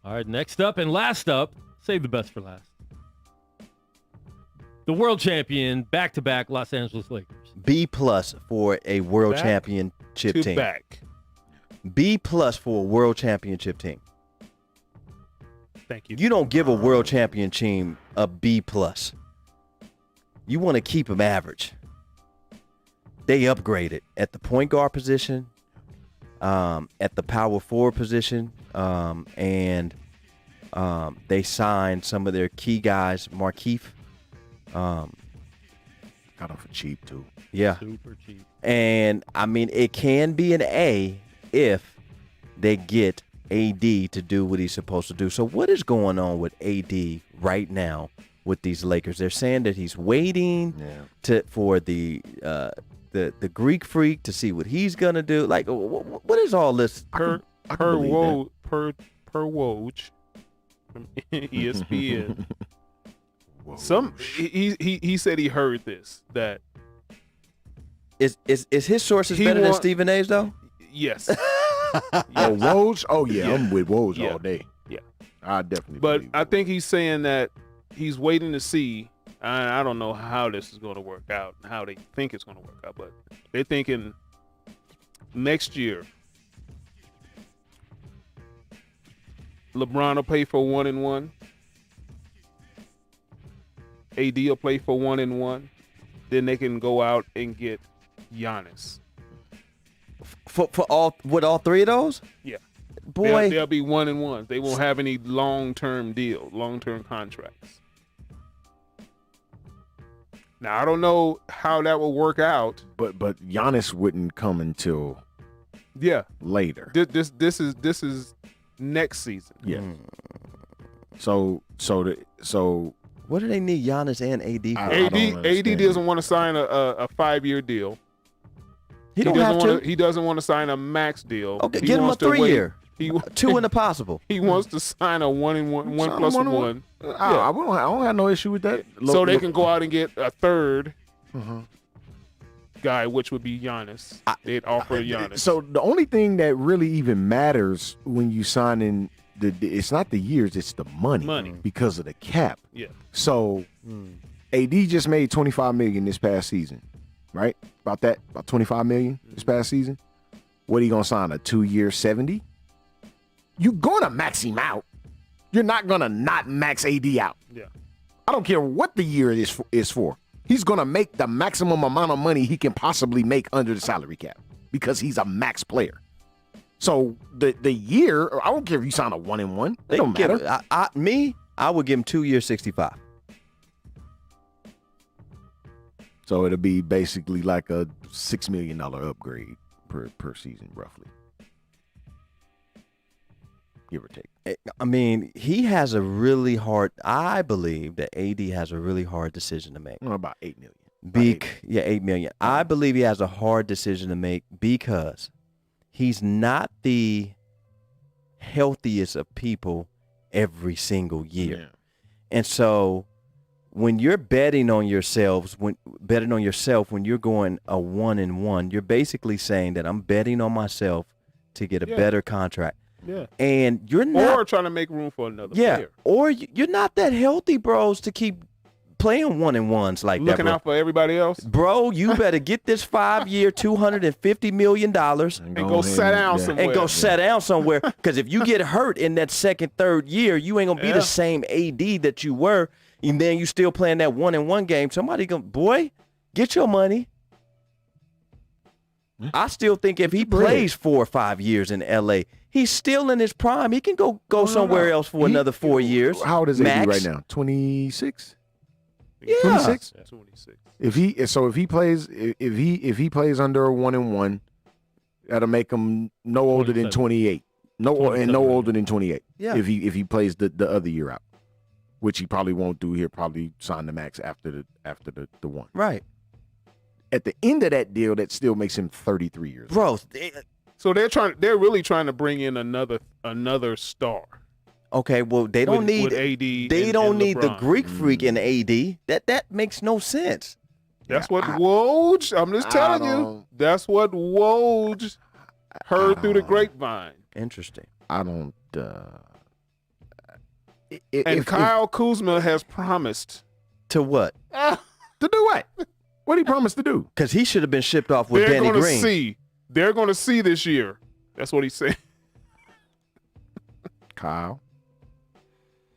All right, next up and last up, save the best for last. The world champion, back-to-back Los Angeles Lakers. B+ for a world Back championship To team. back. B+ for a world championship team. Thank you. You don't give a world champion team a B+. You want to keep them average. They upgraded at the point guard position, at the power forward position, and they signed some of their key guys, Markieff. Got him for cheap, too. Yeah. Super cheap. And, I mean, it can be an A if they get AD to do what he's supposed to do. So what is going on with AD right now with these Lakers? They're saying that he's waiting for the Greek freak to see what he's going to do. Like, what is all this? Per believe Woj from ESPN. He said he heard this, that Is his sources He better than want- Stephen A's, though? yes. Oh, Woj? Oh, yeah. Yeah. I'm with Woj Yeah. all day. Yeah. I definitely But believe I Woj. think he's saying that he's waiting to see. I don't know how this is going to work out, how they think it's going to work out, but they're thinking next year, LeBron will play for 1-1. AD will play for 1-1. Then they can go out and get Giannis. For all three of those? Yeah. Boy, They'll be 1-1. They won't have any long-term contracts. Now I don't know how that will work out. But Giannis wouldn't come until Yeah, later. this is next season. Yeah. So what do they need Giannis and AD for? I don't AD understand. doesn't want to sign a 5-year deal. He don't have to. He doesn't want to sign a max deal. Okay, He get him a wants to wait. 3-year. He 2 in the possible. he wants to sign a 1-1, 1+1. I don't have no issue with that. So they can go out and get a third guy, which would be Giannis. They'd offer Giannis. So the only thing that really even matters when you sign in it's not the years, it's the money. Because of the cap. Yeah. So AD just made $25 million this past season, right? About $25 million this past season. What are you gonna sign? A 2-year 70? You're gonna max him out. You're not gonna not max AD out. Yeah. I don't care what the year is for. He's gonna make the maximum amount of money he can possibly make under the salary cap because he's a max player. So the year, I don't care if you sign a 1-1. It don't matter. I would give him 2 years, 65. So it'll be basically like a $6 million upgrade per season, roughly. Give or take. I mean, he has a really hard. I believe that AD has a really hard decision to make. About $8 million. $8 million. I believe he has a hard decision to make because he's not the healthiest of people every single year. Yeah. And so when you're betting on yourself, when you're going a 1-1, you're basically saying that I'm betting on myself to get a better contract. Yeah. And you're not Or trying to make room for another player. Or you're not that healthy, bros, to keep playing 1-1s like that. Looking out for everybody else. Bro, you better get this 5-year, $250 million And go sit down somewhere. and go sit down somewhere. Because if you get hurt in that second, third year, you ain't going to be the same AD that you were. And then you still playing that 1-1 game. Somebody going, boy, get your money. I still think if he plays 4 or 5 years in L.A., he's still in his prime. He can go somewhere else for another 4 years. How old is Max. AD right now? 26? Yeah. 26? 26. If he plays under a 1-1, that'll make him no older than 28. No older than 28. Yeah. If he plays the other year out, which he probably won't do. He'll probably sign the max after the one. Right. At the end of that deal, that still makes him 33 years old. Bro, So they're really trying to bring in another star. okay, well, they don't with need AD. they and don't need the LeBron. Greek freak in AD. That makes no sense. That's what Woj. I'm just telling you. don't- That's what Woj heard through the grapevine. Interesting. I don't. And Kyle Kuzma has promised. To what? to do what? What did he promise to do? Because he should have been shipped off with They're Danny going to Green. see. They're going to see this year. That's what he said. Kyle.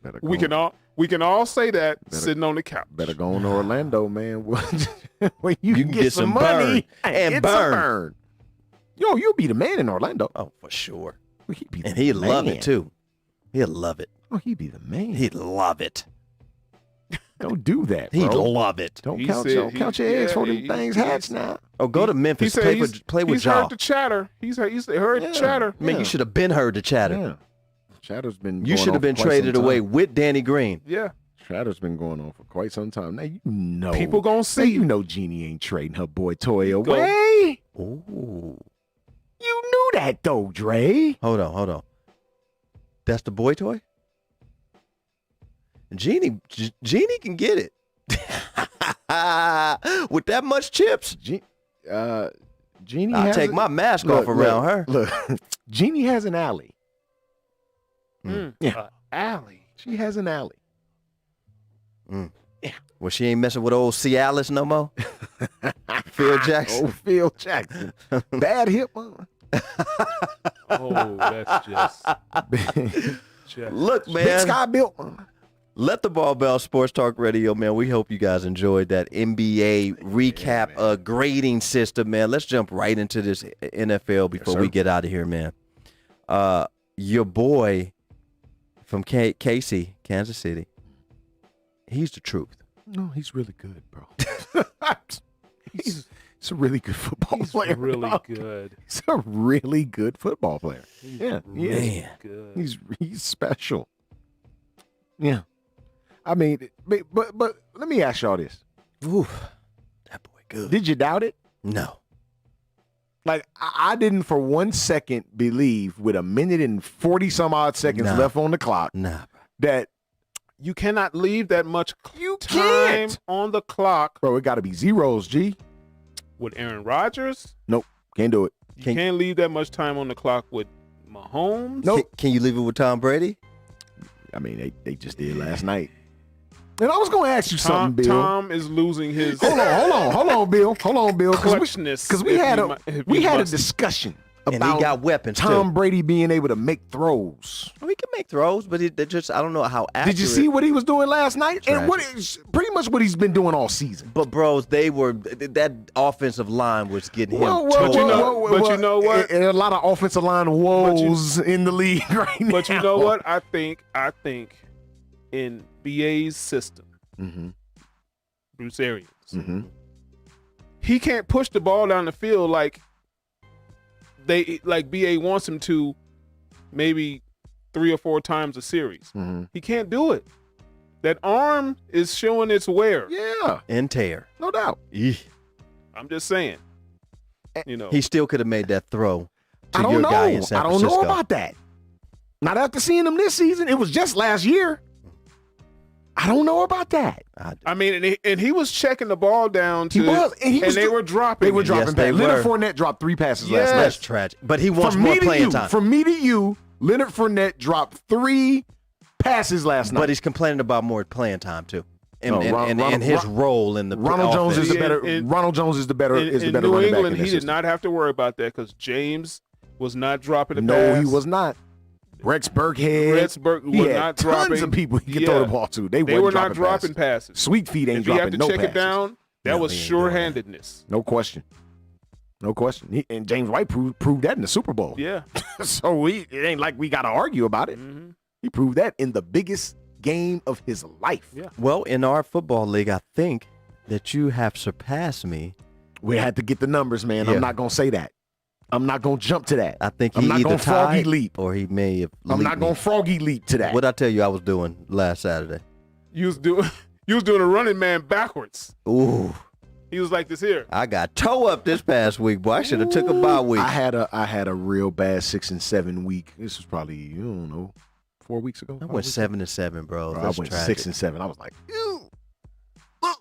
Better We go, can all say that sitting on the couch. better go on to Orlando, man. When you can get some money burn and get burn. some burn. Yo, you'll be the man in Orlando. Oh, for sure. He'd be the And he'd love man. it, too. He'd love it. Oh, he'd be the man. He'd love it. Don't do that, He'd bro. love it. Don't He count said your eggs for them he- things he- hats now. Oh, go to He Memphis. said Play with he's y'all. heard the chatter. He's heard the Yeah. chatter. Man, Yeah. you should have been heard to chatter. Yeah. Shadow's been You going should on have been for quite some traded away time. with Danny Green. Yeah. Shadow's been going on for quite some time. Now you know. People gonna Now, see. you know Jeannie ain't trading her boy Toy Go. away. Ooh. You knew that though, Dre. Hold on. That's the boy toy? Jeannie can get it. With that much chips, Jeannie I'll has take my mask off around her. Look, Jeannie has an alley. Yeah. Alley. She has an alley. Well, she ain't messing with old Cialis no more. Phil Jackson. Oh, Phil Jackson. Bad hip, man. Oh, that's just. Look, Big man. Sky built, man. Let the Ball Bell Sports Talk Radio, man. We hope you guys enjoyed that NBA recap grading system, man. Let's jump right into this NFL before we get out of here, man. Your boy from KC, Kansas City, he's the truth. No, he's really good, bro. he's a really good football player. Really dog. good. He's a really good football player. Yeah, he is. Really good. He's special. Yeah. I mean, but let me ask y'all this. Ooh, that boy good. Did you doubt it? No. Like, I didn't for 1 second believe with a minute and 40 some odd seconds Nah. left on the clock Nah. that, You cannot leave that much You time can't. on the clock bro, it got to be zeros, G. with Aaron Rodgers. Nope, can't do it. You can't leave that much time on the clock with Mahomes. Nope. Can you leave it with Tom Brady? I mean, they just did last night. And I was going to ask you something, Bill. Tom is losing his Hold on, Bill. clutchness. Because we had a discussion And about he got weapons, Tom too. Brady being able to make throws. Well, he can make throws, but it just, I don't know how accurate. Did you see what he was doing last night? And Tragic. what is pretty much what he's been doing all season. But, bros, that offensive line was getting him But you know- but you know what? And a lot of offensive line woes in the league right now. But you know what? I think in BA's system, Mm-hmm. Bruce Arians, Mm-hmm. he can't push the ball down the field like BA wants him to, maybe 3 or 4 times a series. Mm-hmm. He can't do it. That arm is showing its wear. Yeah, and tear. no doubt. Eesh. I'm just saying. You know, He still could have made that throw to I don't your know. guy in San I don't Francisco. know about that. Not after seeing him this season. It was just last year. I don't know about that. I mean, and he was checking the ball down to, He was, and they were dropping. They were it. dropping Yes, they passes. Leonard were. Fournette dropped 3 passes Yes. last night. That's tragic. But he wants more playing time. From me to you, Leonard Fournette dropped 3 passes last night. But he's complaining about more playing time too, and, No, and his role in the Ronald Jones is offense. the better. In- Ronald Jones is the better. In Is the better New running England, back in he that did not have to worry about that because James was not dropping the pass. No, he was not. Rex Burkhead. Retzberg he was had not tons dropping. of people he could throw the ball to. They were wasn't not dropping passes. Sweet feet ain't If you have dropping to no check passes. it down, that No, was he ain't doing that. sure-handedness. No question. No question. And James White proved that in the Super Bowl. Yeah. So it ain't like we got to argue about it. Mm-hmm. He proved that in the biggest game of his life. Yeah. Well, in our football league, I think that you have surpassed me. We had to get the numbers, man. Yeah. I'm not going to say that. I'm not going to jump to that. I think I'm he not either gonna froggy tied leap. or he may have. I'm leaped not going me. to froggy leap to that. What I tell you, I was doing last Saturday. You was doing a running man backwards. Ooh, He was like this here. I got toe up this past week, boy. I should have took a bye week. I had a real bad 6 and 7 week. This was probably, I don't know, 4 weeks ago. I 5 went weeks 7-7, bro. ago. I That's went tragic. 6 and 7. I was like, ew, look,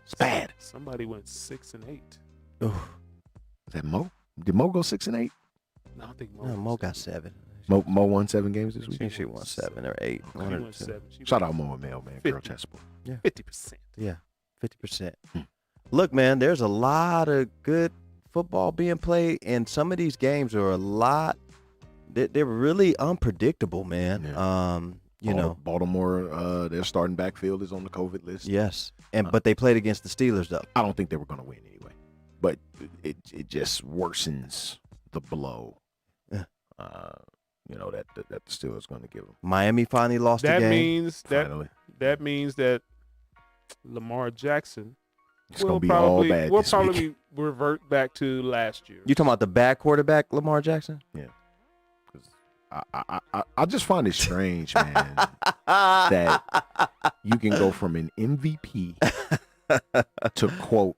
it's bad. Somebody went 6 and 8. Ooh. Is that Mo? Did Mo go 6 and 8? No, I think No, Mo got 7. Mo won 7 games this I week. think she won 7 or 8. She One or went two. 7. She Shout went out Mo and Mel, man. 50. Girl chessboard. 50%. Yeah, 50%. Look, man, there's a lot of good football being played, and some of these games are a lot. They're really unpredictable, man. Yeah. You know, Baltimore, their starting backfield is on the COVID list. yes, and but they played against the Steelers though. I don't think they were going to win anyway, but it just worsens the blow. Yeah. That the Steelers going to give them Miami finally lost That the game. means finally. that means that Lamar Jackson It's going to be all bad will this week. probably revert back to last year. You talking about the bad quarterback, Lamar Jackson? I just find it strange, man, that you can go from an MVP to quote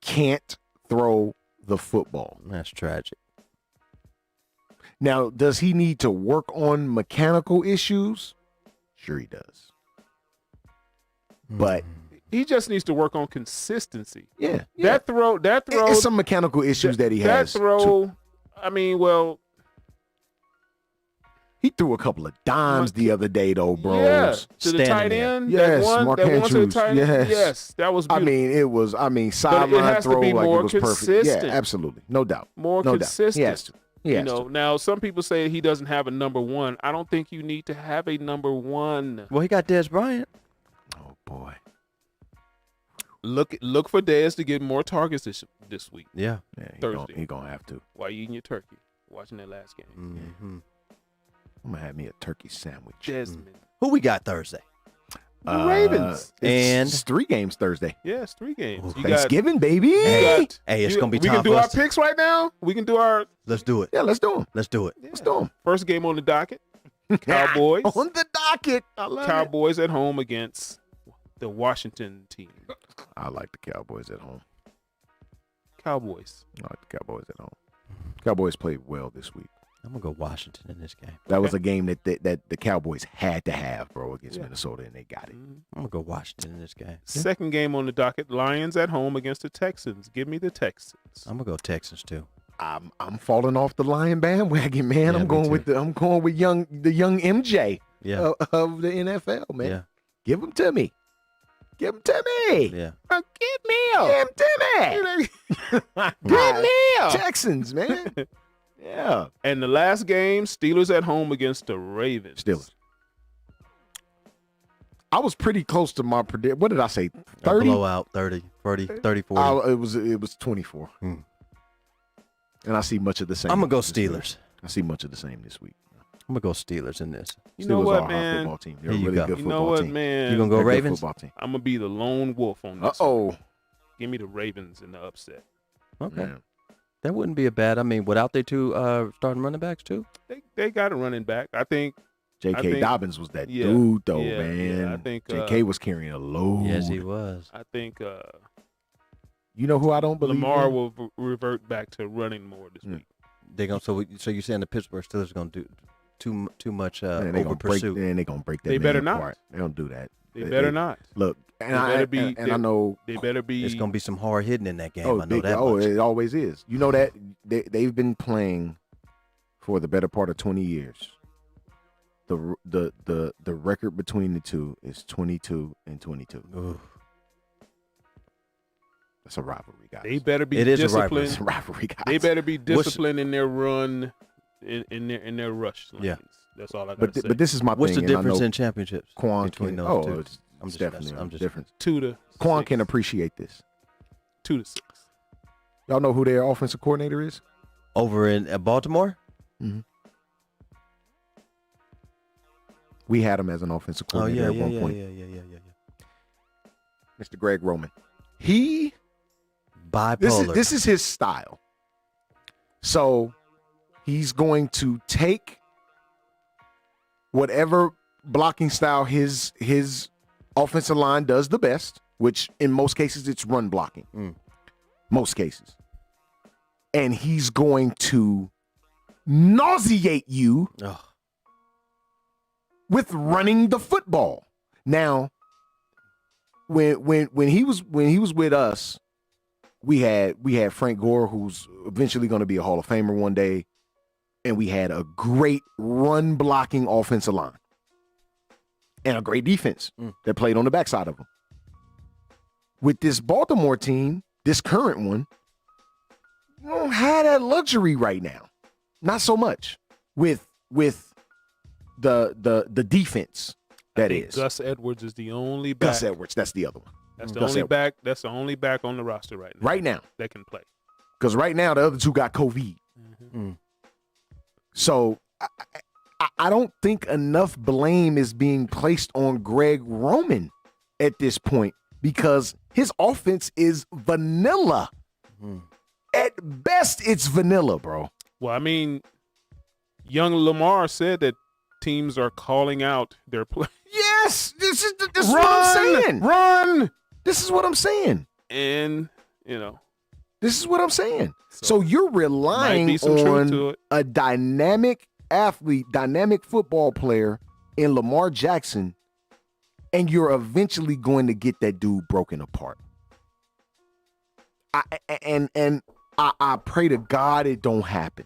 can't throw the football. That's tragic. Now, does he need to work on mechanical issues? Sure, he does. But He just needs to work on consistency. yeah, That throw. it's some mechanical issues that he has. That throw. I mean, well, He threw a couple of dimes the other day, though, bros. Yeah, to the Standing tight there. end. Yes, that Mark one to the Andrews. tight end. Yes. Yes, that was I beautiful. mean, sideline has to throw be like more it was perfect. consistent. Yeah, absolutely. No doubt. More no consistent. Doubt. He has to. He You has know, to. now some people say he doesn't have a number one. I don't think you need to have a number one. Well, he got Dez Bryant. Oh, boy. Look for Dez to get more targets this week. Yeah. Yeah, Thursday. He gonna have to. While you eating your turkey, watching that last game. Mm-hmm. I'm going to have me a turkey sandwich. Desmond, Who we got Thursday? the Ravens. And- It's 3 games Thursday. Yeah, it's 3 games. Ooh, You got. Thanksgiving, baby. You got Hey, it's you- gonna be we time can do for our us to- picks right now. We can do our Let's do it. Yeah, let's do them. Let's do it. Let's do them. first game on the docket. Cowboys. On the docket. I love it. Cowboys at home against the Washington team. I like the Cowboys at home. Cowboys. I like the Cowboys at home. Cowboys played well this week. I'm gonna go Washington in this game. That was a game that the Cowboys had to have, bro, against Yeah. Minnesota, and they got it. Mhm. I'm gonna go Washington in this game. Second game on the docket. Lions at home against the Texans. Give me the Texans. I'm gonna go Texans too. I'm falling off the Lion bandwagon, man. Yeah, I'm going me with too. the young MJ Yeah. of the NFL, man. Yeah. Give him to me. Give him to me. Yeah. Give me Give him to me. Give me a- Texans, man. Yeah. And the last game, Steelers at home against the Ravens. Steelers. I was pretty close to my prediction. What did I say? A 30? blowout, 30, 40. It was 24. Hmm. And I see much of the same. I'm gonna go this week. Steelers. I see much of the same this week. I'm gonna go Steelers in this. You know Steelers what, are a hot man? football team. They're Here a you really go. good You football know what, team. man? You gonna go They're a good Ravens? football team. I'm gonna be the lone wolf on this. one. Uh-oh. Give me the Ravens in the upset. Okay. Yeah. That wouldn't be a bad. I mean, without their two starting running backs too. They got a running back. I think. J.K. think- Dobbins was that yeah, dude, though, yeah, man. yeah, I think, J.K. was carrying a load. Yes, he was. I think You know who I don't believe Lamar in? will revert back to running more this Hmm. week. They gonna so you're saying the Pittsburgh Steelers are gonna do too much And they over gonna break. pursuit. And they gonna break that. They better man not. apart. They don't do that. They better not. Look, and They better be- I know. They better be. It's gonna be some hard hitting in that game. Oh, I know that oh, much. it always is. You know that they've been playing for the better part of 20 years. The record between the two is 22-22. Ooh. That's a rivalry, guys. They better be It is a rivalry. disciplined. It's a rivalry, guys. They better be What's- disciplined in their run, in their rush lanes. Yeah. That's all I gotta say. But this is my What's the thing. and I difference know in championships Quan between can, those two? it's I'm just definitely messing. I'm just different. 2-6. Quan can appreciate this. 2-6. Y'all know who their offensive coordinator is? Over in Baltimore. We had him as an offensive Oh coordinator yeah, at one yeah, point. yeah. Mr. Greg Roman. He Bipolar. This is his style. So he's going to take whatever blocking style his offensive line does the best, which in most cases it's run blocking. Most cases. And he's going to nauseate you Ugh. with running the football. Now, when he was with us, we had Frank Gore, who's eventually going to be a Hall of Famer one day, and we had a great run blocking offensive line and a great defense that played on the backside of them. With this Baltimore team, this current one, you don't have that luxury right now. Not so much with the defense that is. Gus Edwards is the only back. Gus Edwards, that's the other one. That's the Gus only Edwards. back. That's the only back on the roster right now. Right now. that can play. Because right now the other two got COVID. So I don't think enough blame is being placed on Greg Roman at this point because his offense is vanilla. At best, it's vanilla, bro. Well, I mean, young Lamar said that teams are calling out their play. Yes, this is what I'm saying. Run, This is what I'm saying. and This is what I'm saying. So you're might relying be some truth to on it. a dynamic athlete, dynamic football player in Lamar Jackson, and you're eventually going to get that dude broken apart. I pray to God it don't happen.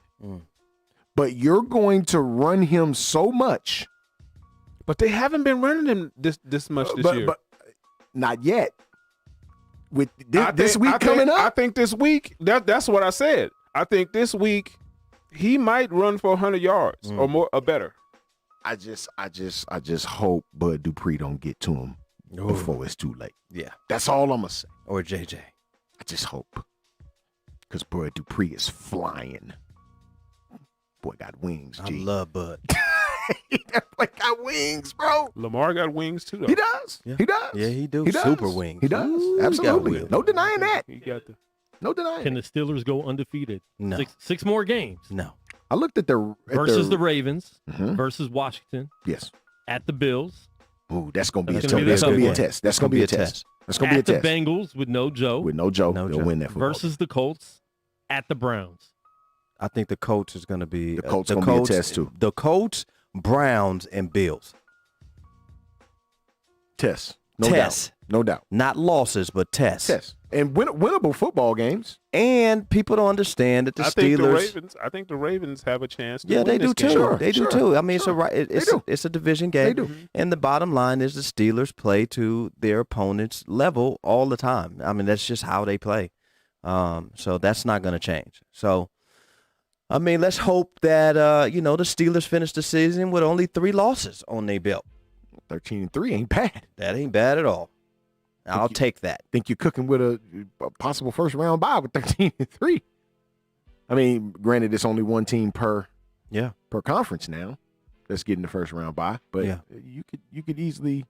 but you're going to run him so much. But they haven't been running him this much this year. But not yet. With this week coming up, I think this week. That's what I said. I think this week he might run for 100 yards or more or better. I just hope Bud Dupree don't get to him before it's too late. Yeah. That's all I'm gonna say. Or JJ. I just hope, because Bud Dupree is flying. Boy got wings. I G. love Bud. That boy got wings, bro. Lamar got wings too, though. He does. Yeah. He does. Yeah, he do. He does. Super wings. He does. Ooh, he got Absolutely. wheels. No denying that. He got the. No denying. Can the Steelers go undefeated? No. Six more games No. I looked at the versus the Ravens, Mhm. versus Washington, Yes. at the Bills, Ooh, that's gonna be That's a gonna tough. be That's a gonna tough be a one. test. That's gonna be a test. That's gonna be a at the test. Bengals with no Joe, With no Joe, No they'll Joe. win that football. versus the Colts, at the Browns. I think the Colts is going to be The Colts gonna be a test, too. The Colts, Browns, and Bills. Test. No Test. doubt. No doubt. Not losses, but tests. Test. And winnable football games. And people don't understand that the I think Steelers. I think the Ravens have a chance. To Yeah, win they do this game. too. Sure, They do sure, too. I mean, sure. it's do. it's a division game. They do. And the bottom line is the Steelers play to their opponent's level all the time. I mean, that's just how they play. So that's not going to change. So, I mean, let's hope that the Steelers finish the season with only 3 losses on their belt. 13-3 ain't bad. That ain't bad at all. I'll take that. Think you're cooking with a possible first round bye with 13-3. I mean, granted, it's only one team per conference now that's getting the first round bye, but Yeah. you could easily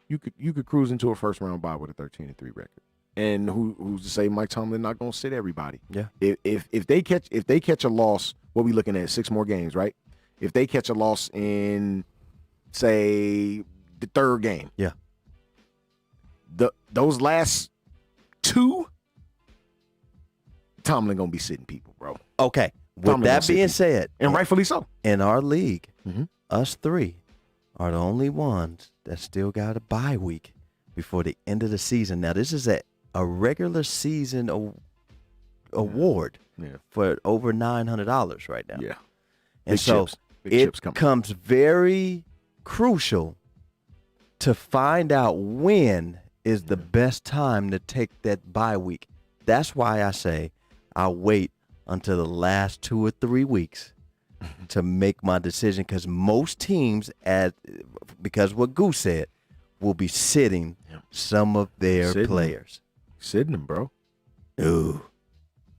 you could cruise into a first round bye with a 13-3 record. And who's to say Mike Tomlin not going to sit everybody? Yeah. If they catch a loss, what we looking at, 6 more games, right? If they catch a loss in, say, the 3rd game, Yeah. those last 2, Tomlin gonna be sitting people, bro, Okay. With Tomlin that gonna sit being people. said, and rightfully so. in our league, Mhm. us 3 are the only ones that still got a bye week before the end of the season. Now, this is a regular season award Yeah, for over $900 right now. yeah. And Big so chips. Big chips it coming. comes very crucial to find out when is the best time to take that bye week. That's why I say I'll wait until the last 2 or 3 weeks to make my decision, because most teams, because what Goose said, will be sitting some of their Sitting. players. Sitting them, bro. Ooh,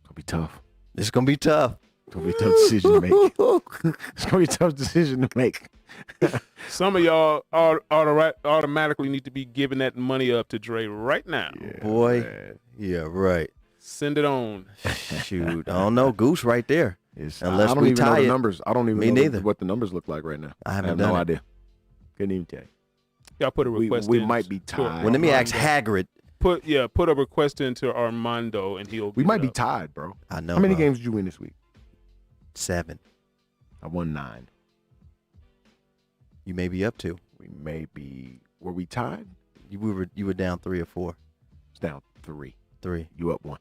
Gonna be tough. it's gonna be tough. Gonna be a tough decision to make. It's gonna be a tough decision to make. Some of y'all automatically need to be giving that money up to Dre right now. Boy, yeah, right. Send it on. Shoot, I don't know. Goose right there. It's, Unless I don't we even know tie the it. numbers. I don't even Me know neither. what the numbers look like right now. I haven't have done no it. idea. Couldn't even tell you. Y'all put a We request we in. might be to tied. Well, let me ask Armando. Hagrid. Put a request into Armando and he'll. We get might it be up. tied, bro. I know. How many bro. games did you win this week? 7. I won 9. You may be up to. We may be. Were we tied? You were down 3 or 4. It's down 3. 3. You up 1.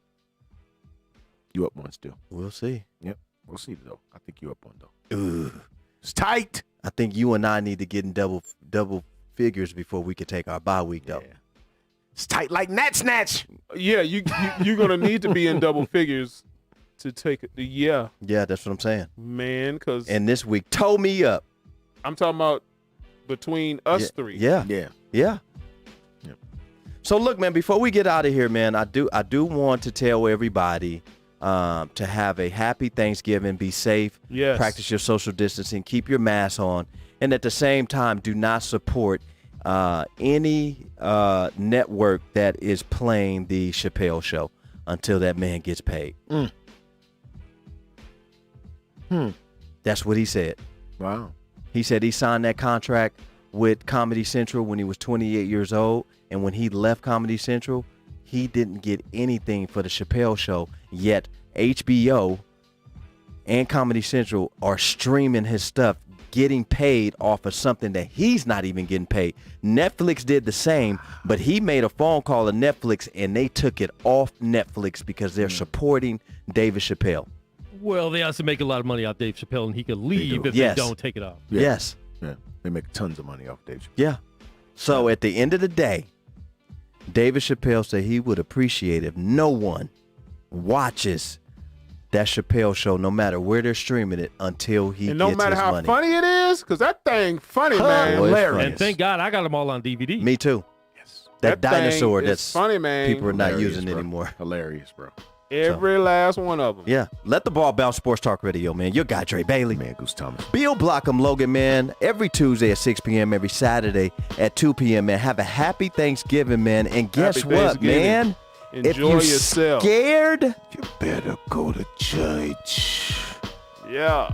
You up 1 still. We'll see. Yep. We'll see though. I think you up 1 though. Ooh. It's tight. I think you and I need to get in double figures before we could take our bye week though. Yeah. It's tight like Nat Snatch. Yeah, you're gonna need to be in double figures to take it. Yeah, Yeah, that's what I'm saying. man. Because And this week, toe me up. I'm talking about between us 3. Yeah. Yeah. Yeah. Yep. So look, man, before we get out of here, man, I do want to tell everybody to have a happy Thanksgiving. Be safe. Yes. Practice your social distancing. Keep your mask on. And at the same time, do not support any network that is playing the Chappelle Show until that man gets paid. That's what he said. Wow. He said he signed that contract with Comedy Central when he was 28 years old. And when he left Comedy Central, he didn't get anything for the Chappelle Show. Yet HBO and Comedy Central are streaming his stuff, getting paid off of something that he's not even getting paid. Netflix did the same, but he made a phone call to Netflix and they took it off Netflix because they're supporting David Chappelle. Well, they also make a lot of money off Dave Chappelle, and he could leave do. if Yes. they don't take it off. Yeah. Yes. Yeah, they make tons of money off Dave Chappelle. Yeah. So at the end of the day, David Chappelle said he would appreciate if no one watches that Chappelle show, no matter where they're streaming it, until he And gets no matter his how money. funny it is, because that thing funny, man. Boy, it's Hilarious. funny. And thank God I got them all on DVD. Me too. Yes. That thing dinosaur is that's funny, man. people are not Hilarious, using bro. anymore. Hilarious, bro. Every last one of them. Yeah. Let the ball bounce. Sports Talk Radio, man. Your guy, Dre Bailey. Man, Goose Thomas. Bill Blockham, Logan, man. Every Tuesday at 6 p.m., every Saturday at 2 p.m., man. Have a happy Thanksgiving, man. And guess Happy what, Thanksgiving. man? Enjoy if you're yourself. scared, You better go to church. Yeah.